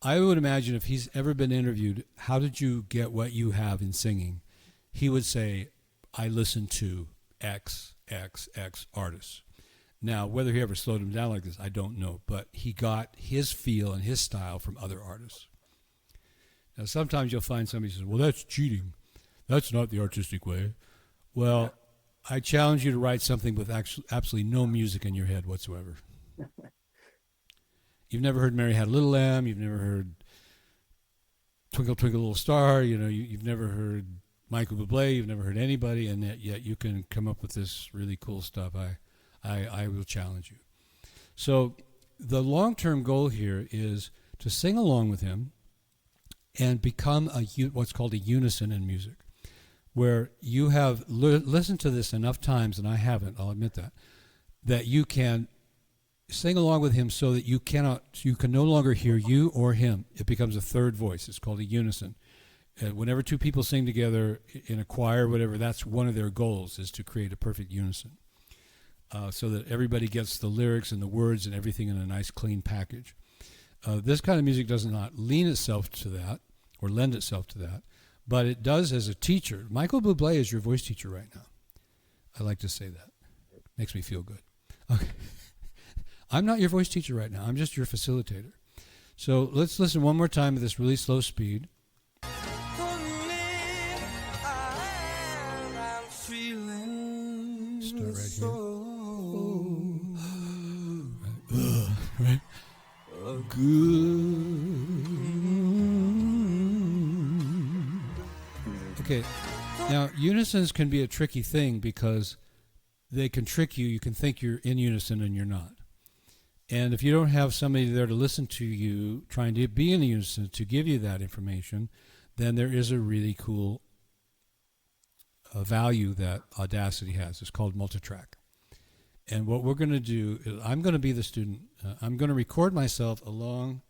I would imagine if he's ever been interviewed, how did you get what you have in singing? He would say, I listened to X artists. Now, whether he ever slowed him down like this, I don't know. But he got his feel and his style from other artists. Now, sometimes you'll find somebody who says, well, that's cheating. That's not the artistic way. Well, I challenge you to write something with absolutely no music in your head whatsoever. You've never heard Mary Had a Little Lamb. You've never heard Twinkle, Twinkle, Little Star. You've never heard Michael Bublé. You've never heard anybody, and yet you can come up with this really cool stuff. I will challenge you. So the long-term goal here is to sing along with him and become what's called a unison in music, where you have listened to this enough times, and I haven't, I'll admit that you can sing along with him so that you can no longer hear you or him. It becomes a third voice. It's called a unison. Whenever two people sing together in a choir, whatever, that's one of their goals, is to create a perfect unison. So that everybody gets the lyrics and the words and everything in a nice, clean package. This kind of music does not lean itself to that or lend itself to that, but it does as a teacher. Michael Bublé is your voice teacher right now. I like to say that. Makes me feel good. Okay. I'm not your voice teacher right now. I'm just your facilitator. So let's listen one more time at this really slow speed. Start right here. Right? Good. Okay. Now, unisons can be a tricky thing because they can trick you. You can think you're in unison and you're not. And if you don't have somebody there to listen to you, trying to be in unison to give you that information, then there is a really cool value that Audacity has. It's called multitrack. And what we're going to do is I'm going to be the student. I'm going to record myself along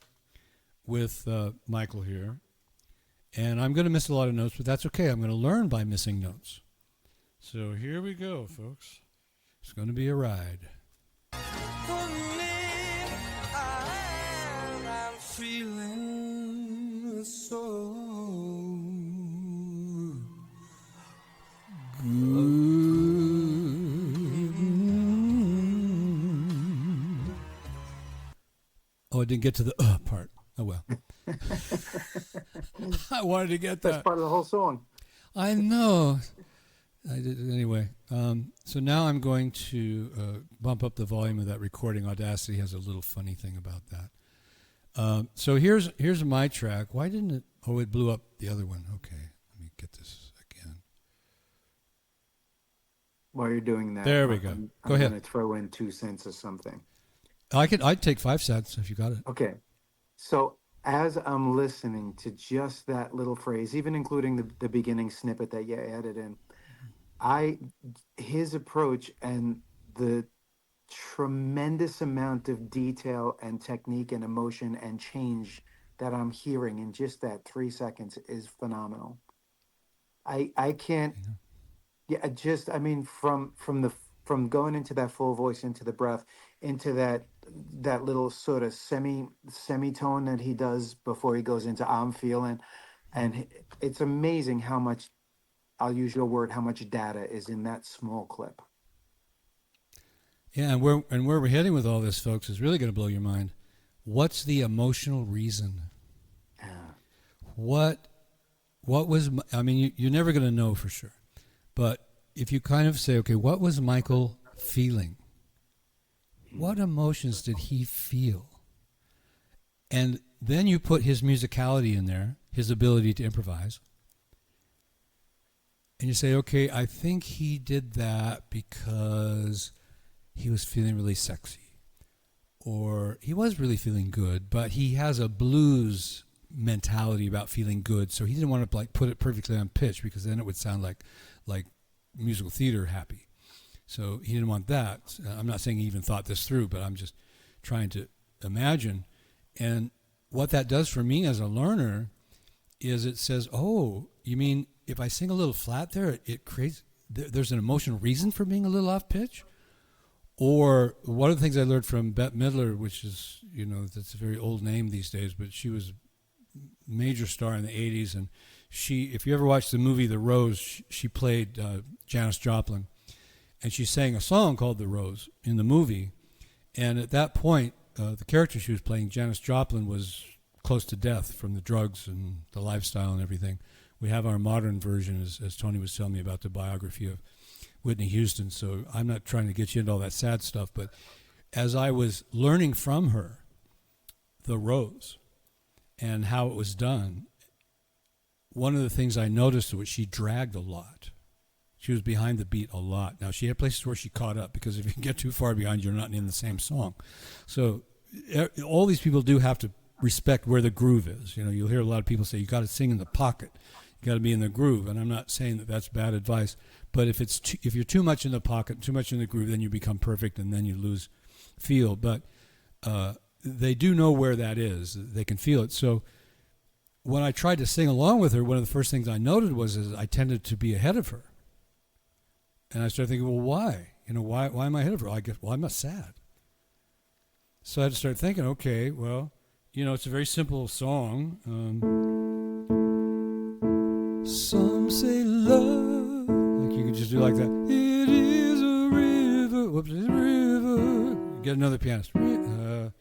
with Michael here. And I'm going to miss a lot of notes, but that's okay. I'm going to learn by missing notes. So here we go, folks. It's going to be a ride. I'm feeling so good. Oh, I didn't get to the part. Oh, well. I wanted to get that. That's part of the whole song. I know. I did it anyway. So now I'm going to bump up the volume of that recording. Audacity has a little funny thing about that. So here's my track. Why didn't it? Oh, it blew up the other one. Okay, let me get this again. While you're doing that, There we go. Go ahead. I'm going to throw in 2 cents or something. I'd take 5 cents if you got it. Okay. So as I'm listening to just that little phrase, even including the beginning snippet that you added in, his approach and the tremendous amount of detail and technique and emotion and change that I'm hearing in just that 3 seconds is phenomenal. I can't, yeah, I mean, from going into that full voice, into the breath, into that little sort of semitone that he does before he goes into I'm feeling, and it's amazing how much, I'll use your word, how much data is in that small clip. Yeah, and where we're heading with all this, folks, is really going to blow your mind. What's the emotional reason? Yeah. What was? I mean, you're never going to know for sure, but if you kind of say, okay, what was Michael feeling? What emotions did he feel? And then you put his musicality in there, his ability to improvise. And you say, okay, I think he did that because he was feeling really sexy. Or he was really feeling good, but he has a blues mentality about feeling good, so he didn't want to like put it perfectly on pitch because then it would sound like musical theater happy. So he didn't want that. I'm not saying he even thought this through, but I'm just trying to imagine. And what that does for me as a learner is it says, oh, you mean if I sing a little flat there, it creates, there's an emotional reason for being a little off pitch? Or one of the things I learned from Bette Midler, which is, that's a very old name these days, but she was a major star in the 80s. And she, if you ever watched the movie The Rose, she played Janis Joplin. And she sang a song called The Rose in the movie. And at that point, the character she was playing, Janis Joplin, was close to death from the drugs and the lifestyle and everything. We have our modern version, as Tony was telling me about the biography of Whitney Houston, so I'm not trying to get you into all that sad stuff, but as I was learning from her The Rose and how it was done, one of the things I noticed was she dragged a lot. She was behind the beat a lot. Now, she had places where she caught up, because if you get too far behind, you're not in the same song. So all these people do have to respect where the groove is. You'll hear a lot of people say, you got to sing in the pocket. You got to be in the groove, and I'm not saying that that's bad advice. But if you're too much in the pocket, too much in the groove, then you become perfect, and then you lose feel. But they do know where that is. They can feel it. So when I tried to sing along with her, one of the first things I noted was I tended to be ahead of her. And I started thinking, well, why? Why am I ahead of her? I guess, I'm not sad. So I had to start thinking, okay, well, it's a very simple song. Some say love, like you could just do like that. It is a river. Whoops, it's a river. Get another pianist. So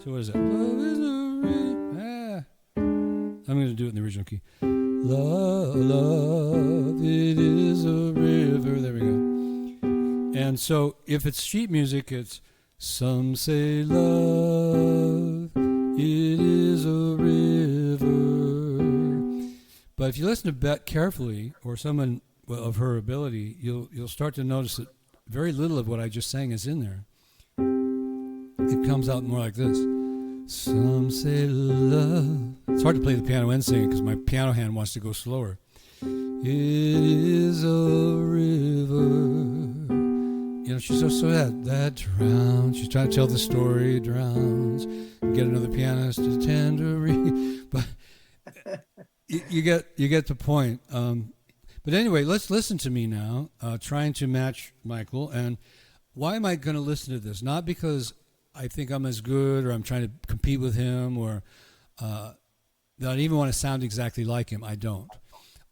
what is that? Love is a river. I'm going to do it in the original key. Love, it is a river. There we go. And so if it's sheet music, it's some say love, it is a river. But if you listen to Bette carefully, or someone of her ability, you'll start to notice that very little of what I just sang is in there. It comes out more like this. Some say love. It's hard to play the piano and sing it because my piano hand wants to go slower. It is a river. She's so that drowns. She's trying to tell the story, drowns. Get another pianist to tenderly. But you get the point. But anyway, let's listen to me now, trying to match Michael. And why am I going to listen to this? Not because I think I'm as good, or I'm trying to compete with him, or that I even want to sound exactly like him. I don't.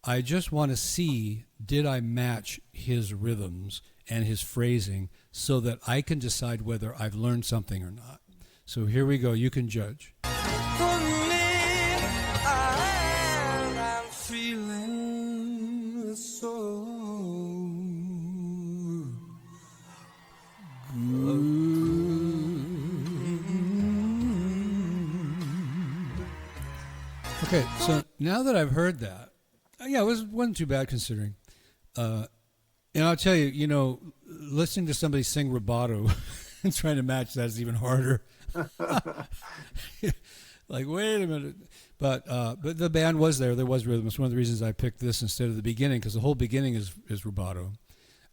I just want to see, did I match his rhythms and his phrasing so that I can decide whether I've learned something or not. So here we go. You can judge. For me, I'm feeling so Okay, so now that I've heard that, yeah, wasn't too bad considering. Uh, and I'll tell you, listening to somebody sing rubato and trying to match that is even harder. Like, wait a minute. But the band was there. There was rhythm. It's one of the reasons I picked this instead of the beginning, because the whole beginning is rubato.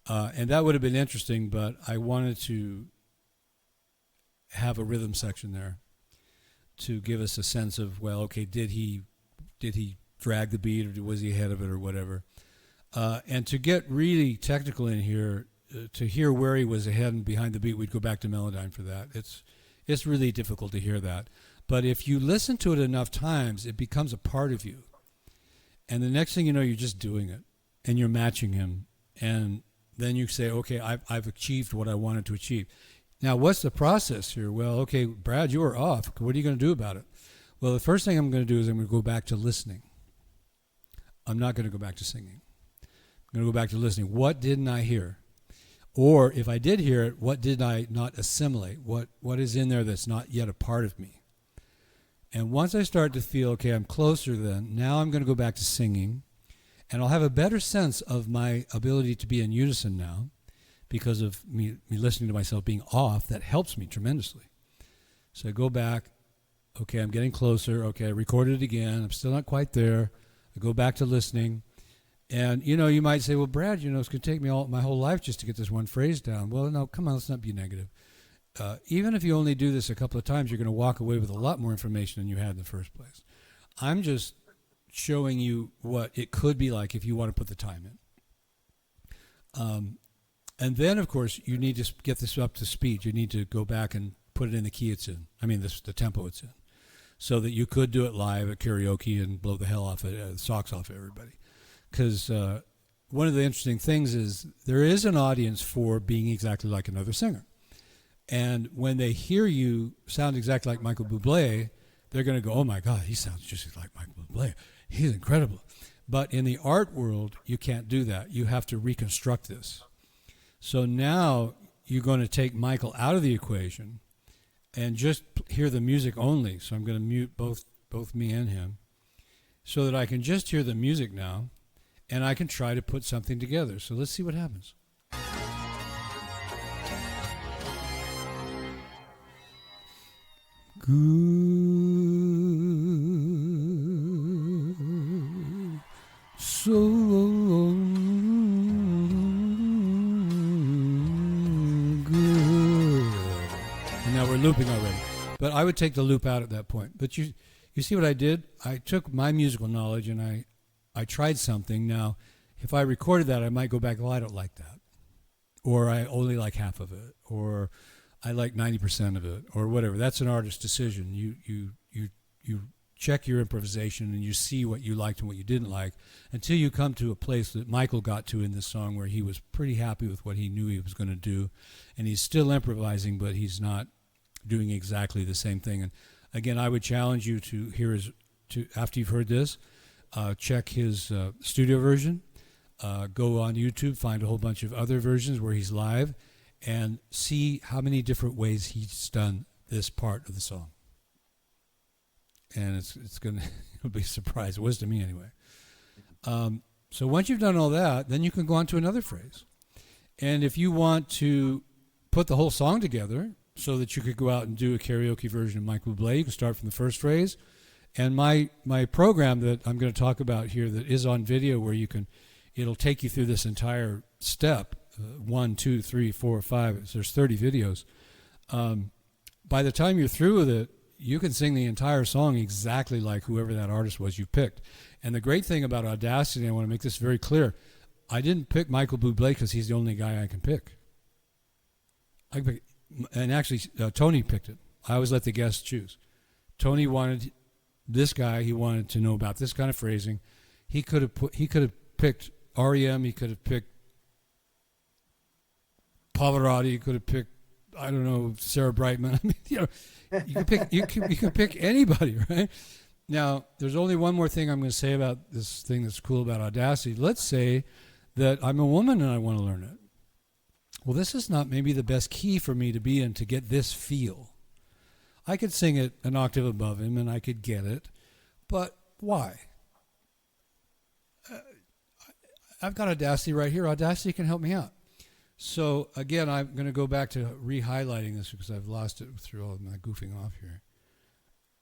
And that would have been interesting, but I wanted to have a rhythm section there to give us a sense of, well, okay, did he drag the beat, or was he ahead of it, or whatever? And to get really technical in here, to hear where he was ahead and behind the beat, we'd go back to Melodyne for that. It's really difficult to hear that. But if you listen to it enough times, it becomes a part of you. And the next thing you know, you're just doing it, and you're matching him. And then you say, okay, I've achieved what I wanted to achieve. Now, what's the process here? Well, okay, Brad, you were off. What are you going to do about it? Well, the first thing I'm going to do is I'm going to go back to listening. I'm not going to go back to singing. I'm going to go back to listening. What didn't I hear? Or if I did hear it, what did I not assimilate? What is in there that's not yet a part of me? And once I start to feel, okay, I'm closer then, now I'm going to go back to singing, and I'll have a better sense of my ability to be in unison now because of me listening to myself being off. That helps me tremendously. So I go back, okay, I'm getting closer, okay, I recorded it again, I'm still not quite there. I go back to listening, and, you might say, well, Brad, it's going to take me my whole life just to get this one phrase down. Well, no, come on, let's not be negative. Even if you only do this a couple of times, you're going to walk away with a lot more information than you had in the first place. I'm just showing you what it could be like if you want to put the time in. And then, of course, you need to get this up to speed. You need to go back and put it in the key it's in. I mean, the tempo it's in. So that you could do it live at karaoke and blow the hell off the socks off everybody. Because one of the interesting things is there is an audience for being exactly like another singer. And when they hear you sound exactly like Michael Bublé, they're going to go, oh my God, he sounds just like Michael Bublé. He's incredible. But in the art world, you can't do that. You have to reconstruct this. So now you're going to take Michael out of the equation and just hear the music only. So I'm going to mute both me and him so that I can just hear the music now, and I can try to put something together. So let's see what happens. Good, so good. And now we're looping already. But I would take the loop out at that point. But you see what I did? I took my musical knowledge and I tried something. Now, if I recorded that, I might go back, well, I don't like that. Or I only like half of it. Or I like 90% of it, or whatever. That's an artist's decision. You check your improvisation and you see what you liked and what you didn't like until you come to a place that Michael got to in this song where he was pretty happy with what he knew he was going to do, and he's still improvising, but he's not doing exactly the same thing. And again, I would challenge you to hear after you've heard this, check his studio version. Go on YouTube, find a whole bunch of other versions where he's live, and see how many different ways he's done this part of the song. And it's going to be a surprise. It was to me anyway. So once you've done all that, then you can go on to another phrase. And if you want to put the whole song together so that you could go out and do a karaoke version of Michael Bublé, you can start from the first phrase. And my program that I'm going to talk about here that is on video where it'll take you through this entire step. 1, 2, 3, 4, 5. There's 30 videos. By the time you're through with it, you can sing the entire song exactly like whoever that artist was you picked. And the great thing about Audacity, I want to make this very clear, I didn't pick Michael Bublé because he's the only guy I can pick. And actually, Tony picked it. I always let the guests choose. Tony wanted this guy. He wanted to know about this kind of phrasing. He could have picked REM. He could have picked Pavarotti. He could have picked, I don't know, Sarah Brightman. I mean, you can pick anybody, right? Now, there's only one more thing I'm going to say about this thing that's cool about Audacity. Let's say that I'm a woman and I want to learn it. Well, this is not maybe the best key for me to be in to get this feel. I could sing it an octave above him and I could get it, but Why? I've got Audacity right here. Audacity can help me out. So again, I'm going to go back to re-highlighting this because I've lost it through all of my goofing off here.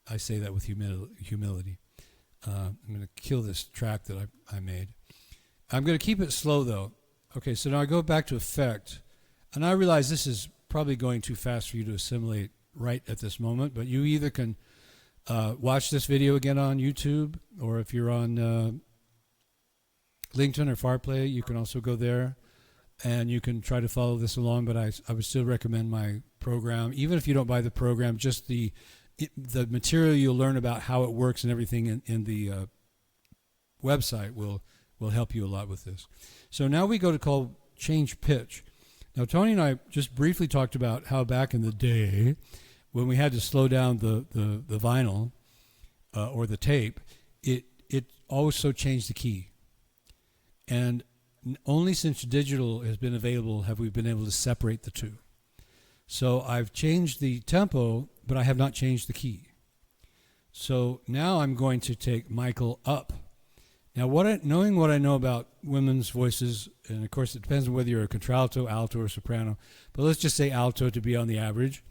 I say that with humility. I'm going to kill this track that I made. I'm going to keep it slow though. Okay, so now I go back to effect, and I realize this is probably going too fast for you to assimilate right at this moment, but you either can watch this video again on YouTube, or if you're on LinkedIn or FarPlay, you can also go there and you can try to follow this along, but I would still recommend my program. Even if you don't buy the program, just the material you'll learn about how it works and everything in the website will help you a lot with this. So now we go to call change pitch. Now Tony and I just briefly talked about how back in the day when we had to slow down the vinyl or the tape, it also changed the key. And only since digital has been available have we been able to separate the two. So I've changed the tempo, but I have not changed the key. So now I'm going to take Michael up. Now, knowing what I know about women's voices, and of course it depends on whether you're a contralto, alto, or soprano, but let's just say alto to be on the average.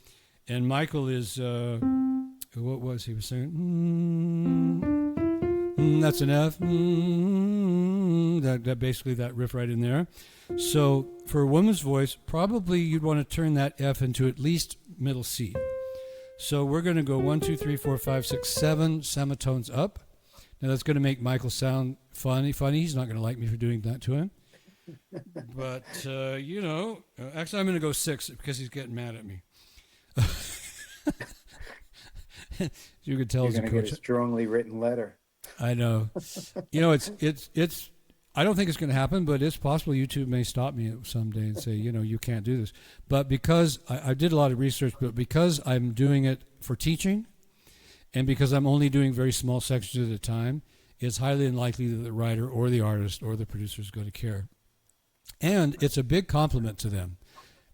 And Michael is, what was he was singing? That's an F. That basically that riff right in there. So for a woman's voice, probably you'd want to turn that F into at least middle C. So we're going to go 1, 2, 3, 4, 5, 6, 7 semitones up. Now that's going to make Michael sound funny. He's not going to like me for doing that to him. But, actually I'm going to go 6 because he's getting mad at me. You could tell. You're going to get a strongly written letter. I know. It's I don't think it's going to happen, but it's possible YouTube may stop me someday and say, you can't do this. But because I did a lot of research, but because I'm doing it for teaching and because I'm only doing very small sections at a time, it's highly unlikely that the writer or the artist or the producer is going to care. And it's a big compliment to them.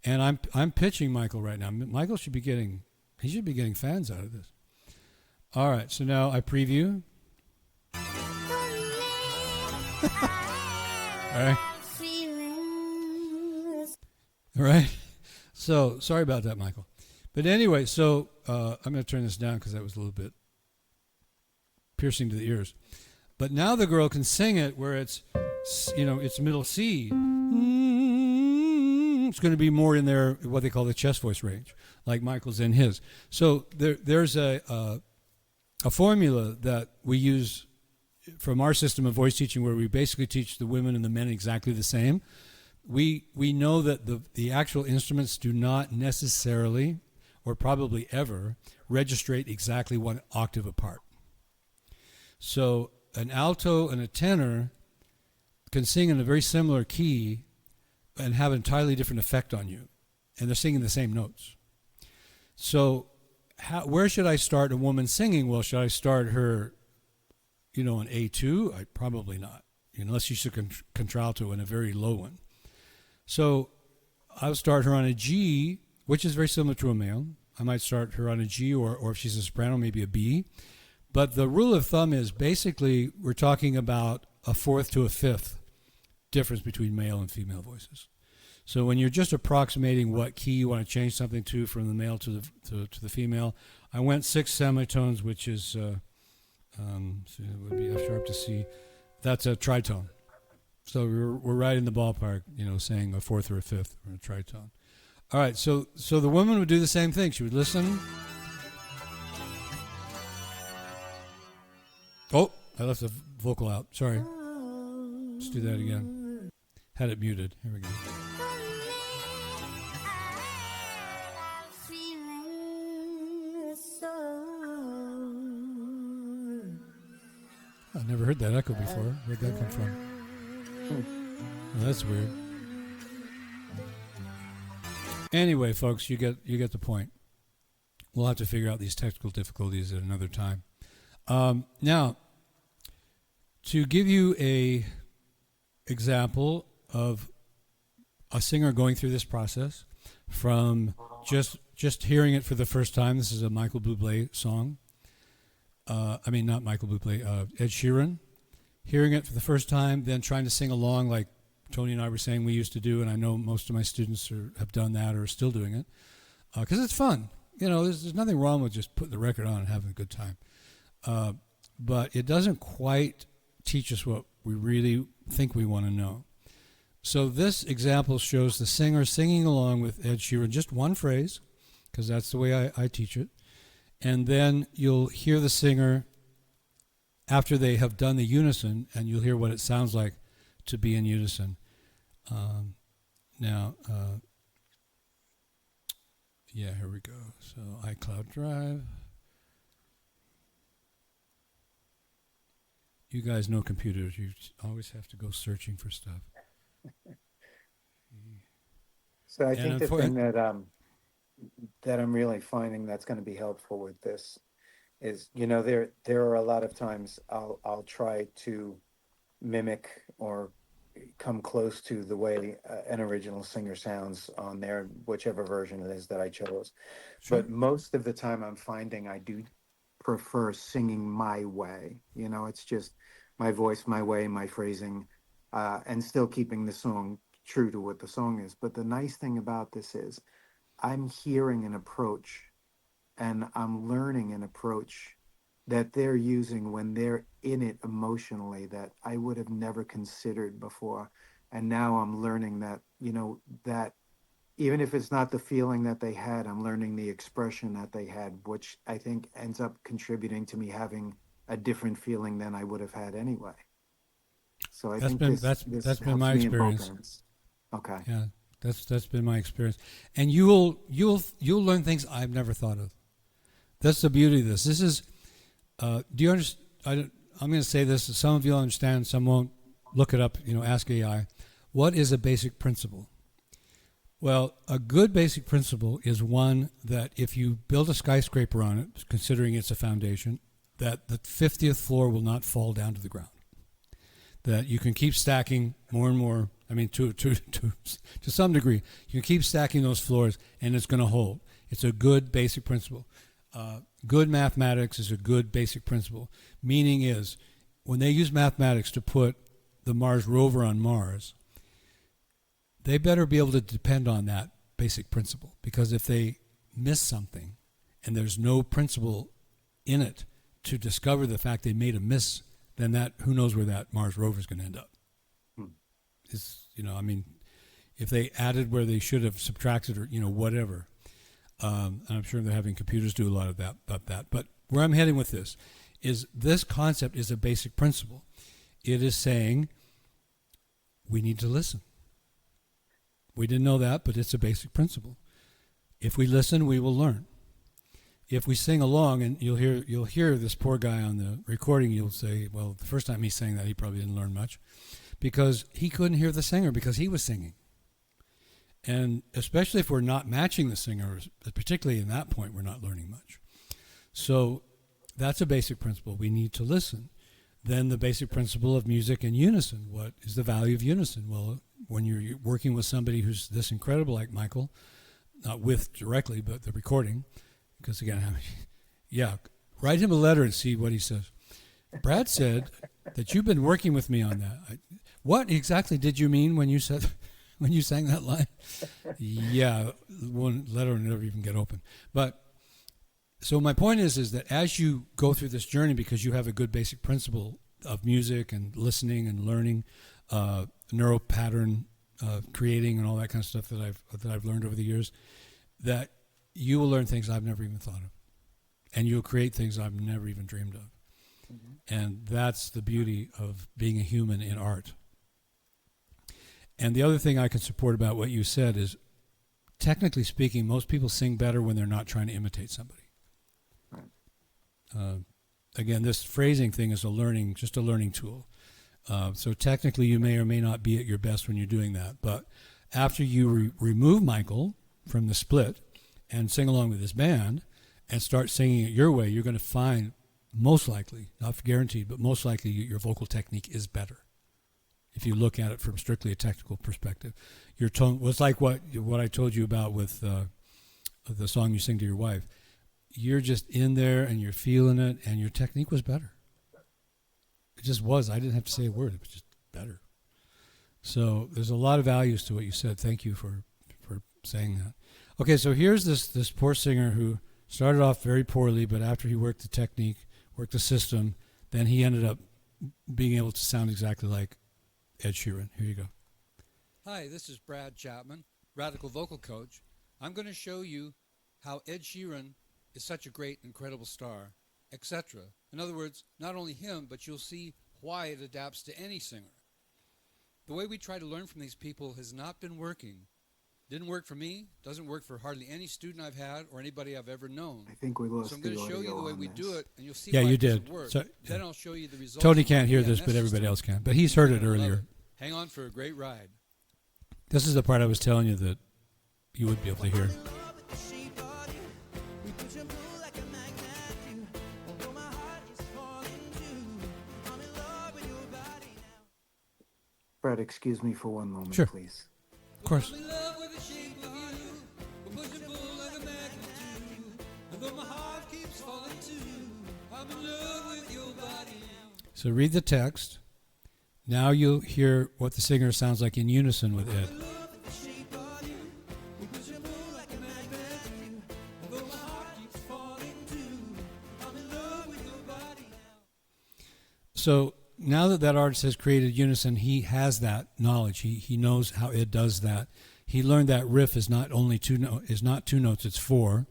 And I'm pitching Michael right now. Michael should be getting fans out of this. All right, so now I preview. All right. So sorry about that, Michael. But anyway, so I'm going to turn this down because that was a little bit piercing to the ears. But now the girl can sing it where it's middle C. It's going to be more in their what they call the chest voice range, like Michael's in his. So there's a formula that we use from our system of voice teaching where we basically teach the women and the men exactly the same. We know that the actual instruments do not necessarily, or probably ever, registrate exactly one octave apart. So an alto and a tenor can sing in a very similar key and have an entirely different effect on you. And they're singing the same notes. So where should I start a woman singing? Well, should I start her an A2? Probably not, unless she's a contralto and a very low one. So I'll start her on a G, which is very similar to a male. I might start her on a G, or if she's a soprano, maybe a B. But the rule of thumb is basically we're talking about a fourth to a fifth difference between male and female voices. So when you're just approximating what key you want to change something to from the male to the female, I went 6 semitones, which is so it would be F sharp to C. That's a tritone. So we're right in the ballpark, saying a fourth or a fifth or a tritone. All right, so the woman would do the same thing. She would listen. Oh, I left the vocal out. Sorry. Let's do that again. Had it muted. Here we go. I've never heard that echo before. Where'd that come from? Well, that's weird. Anyway, folks, you get the point. We'll have to figure out these technical difficulties at another time. Now, to give you a example of a singer going through this process from just hearing it for the first time. This is a Michael Bublé song. I mean, not Michael Bublé, Ed Sheeran, hearing it for the first time, then trying to sing along like Tony and I were saying we used to do, and I know most of my students have done that or are still doing it, because it's fun. You know, there's nothing wrong with just putting the record on and having a good time. But it doesn't quite teach us what we really think we want to know. So this example shows the singer singing along with Ed Sheeran, just one phrase, because that's the way I teach it. And then you'll hear the singer after they have done the unison, and you'll hear what it sounds like to be in unison. Now, yeah, here we go. So iCloud Drive. You guys know computers. You always have to go searching for stuff. So I think the thing that I'm really finding that's going to be helpful with this is, you know, there are a lot of times I'll try to mimic or come close to the way an original singer sounds on their whichever version it is that I chose. Sure. But most of the time I'm finding I do prefer singing my way. You know, it's just my voice, my way, my phrasing, and still keeping the song true to what the song is. But the nice thing about this is I'm hearing an approach and I'm learning an approach that they're using when they're in it emotionally that I would have never considered before. And now I'm learning that, you know, that even if it's not the feeling that they had, I'm learning the expression that they had, which I think ends up contributing to me having a different feeling than I would have had anyway. So I think that's been my experience. Okay. Yeah, that's been my experience, and you'll learn things I've never thought of. That's the beauty of this. This is, do you understand? I'm going to say this. Some of you will understand. Some won't. Look it up. You know, ask AI. What is a basic principle? Well, a good basic principle is one that if you build a skyscraper on it, considering it's a foundation, that the 50th floor will not fall down to the ground. That you can keep stacking more and more. I mean, to some degree, you can keep stacking those floors, and it's going to hold. It's a good basic principle. Good mathematics is a good basic principle. Meaning is, when they use mathematics to put the Mars rover on Mars, they better be able to depend on that basic principle. Because if they miss something, and there's no principle in it to discover the fact they made a miss, then that, who knows where that Mars rover is going to end up. It's, you know, I mean, if they added where they should have subtracted, or, you know, whatever. And I'm sure they're having computers do a lot of that, about that. But where I'm heading with this is this concept is a basic principle. It is saying we need to listen. We didn't know that, but it's a basic principle. If we listen, we will learn. If we sing along, and you'll hear this poor guy on the recording, you'll say, well, the first time he sang that, he probably didn't learn much, because he couldn't hear the singer because he was singing. And especially if we're not matching the singer, particularly in that point, we're not learning much. So that's a basic principle. We need to listen. Then the basic principle of music and unison. What is the value of unison? Well, when you're working with somebody who's this incredible like Michael, not with directly, but the recording, because again, yeah, write him a letter and see what he says. Brad said that you've been working with me on that. What exactly did you mean when you said, when you sang that line? Yeah, one letter will never even get open. But so my point is that as you go through this journey, because you have a good basic principle of music and listening and learning, neural pattern creating and all that kind of stuff that I've learned over the years, that you will learn things I've never even thought of, and you'll create things I've never even dreamed of. Mm-hmm. And that's the beauty of being a human in art. And the other thing I can support about what you said is, technically speaking, most people sing better when they're not trying to imitate somebody. Right. Again, this phrasing thing is just a learning tool. So technically you may or may not be at your best when you're doing that. But after you remove Michael from the split and sing along with this band and start singing it your way, you're going to find, most likely, not guaranteed, but most likely your vocal technique is better. If you look at it from strictly a technical perspective, your tone was like what I told you about with the song you sing to your wife. you're just in there and you're feeling it, and your technique was better. It just was. I didn't have to say a word. It was just better. So there's a lot of values to what you said. Thank you for saying that. Okay, so here's this poor singer who started off very poorly, but after he worked the technique, worked the system, then he ended up being able to sound exactly like Ed Sheeran. Here you go. Hi, this is Brad Chapman, Radical Vocal Coach. I'm going to show you how Ed Sheeran is such a great, incredible star, etc. In other words, not only him, but you'll see why it adapts to any singer. The way we try to learn from these people has not been working. Didn't work for me, doesn't work for hardly any student I've had or anybody I've ever known. I think we lost So I'm going the to show you audio the way on we this. do it, and you'll see Yeah, why you it doesn't did. work. So, Then yeah. I'll show you the results. Tony can't hear this, but everybody else can. But he's heard it earlier. Hang on for a great ride. This is the part I was telling you that you would be able to hear. Brad, excuse me for one moment, Sure. please. Of course. So read the text. Now you'll hear what the singer sounds like in unison with Ed. So now that artist has created unison, he has that knowledge. He knows how Ed does that. He learned that riff is not only two notes, it's four.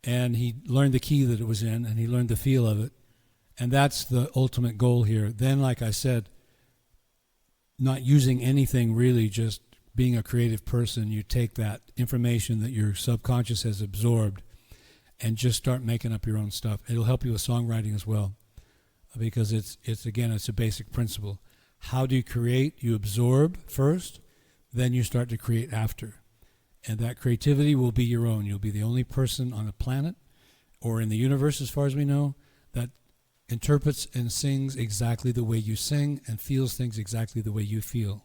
And he learned the key that it was in, and he learned the feel of it. And that's the ultimate goal here. Then, like I said, not using anything really, just being a creative person, you take that information that your subconscious has absorbed and just start making up your own stuff. It'll help you with songwriting as well, because it's a basic principle. How do you create? You absorb first, then you start to create after. And that creativity will be your own. You'll be the only person on the planet or in the universe, as far as we know, that interprets and sings exactly the way you sing and feels things exactly the way you feel.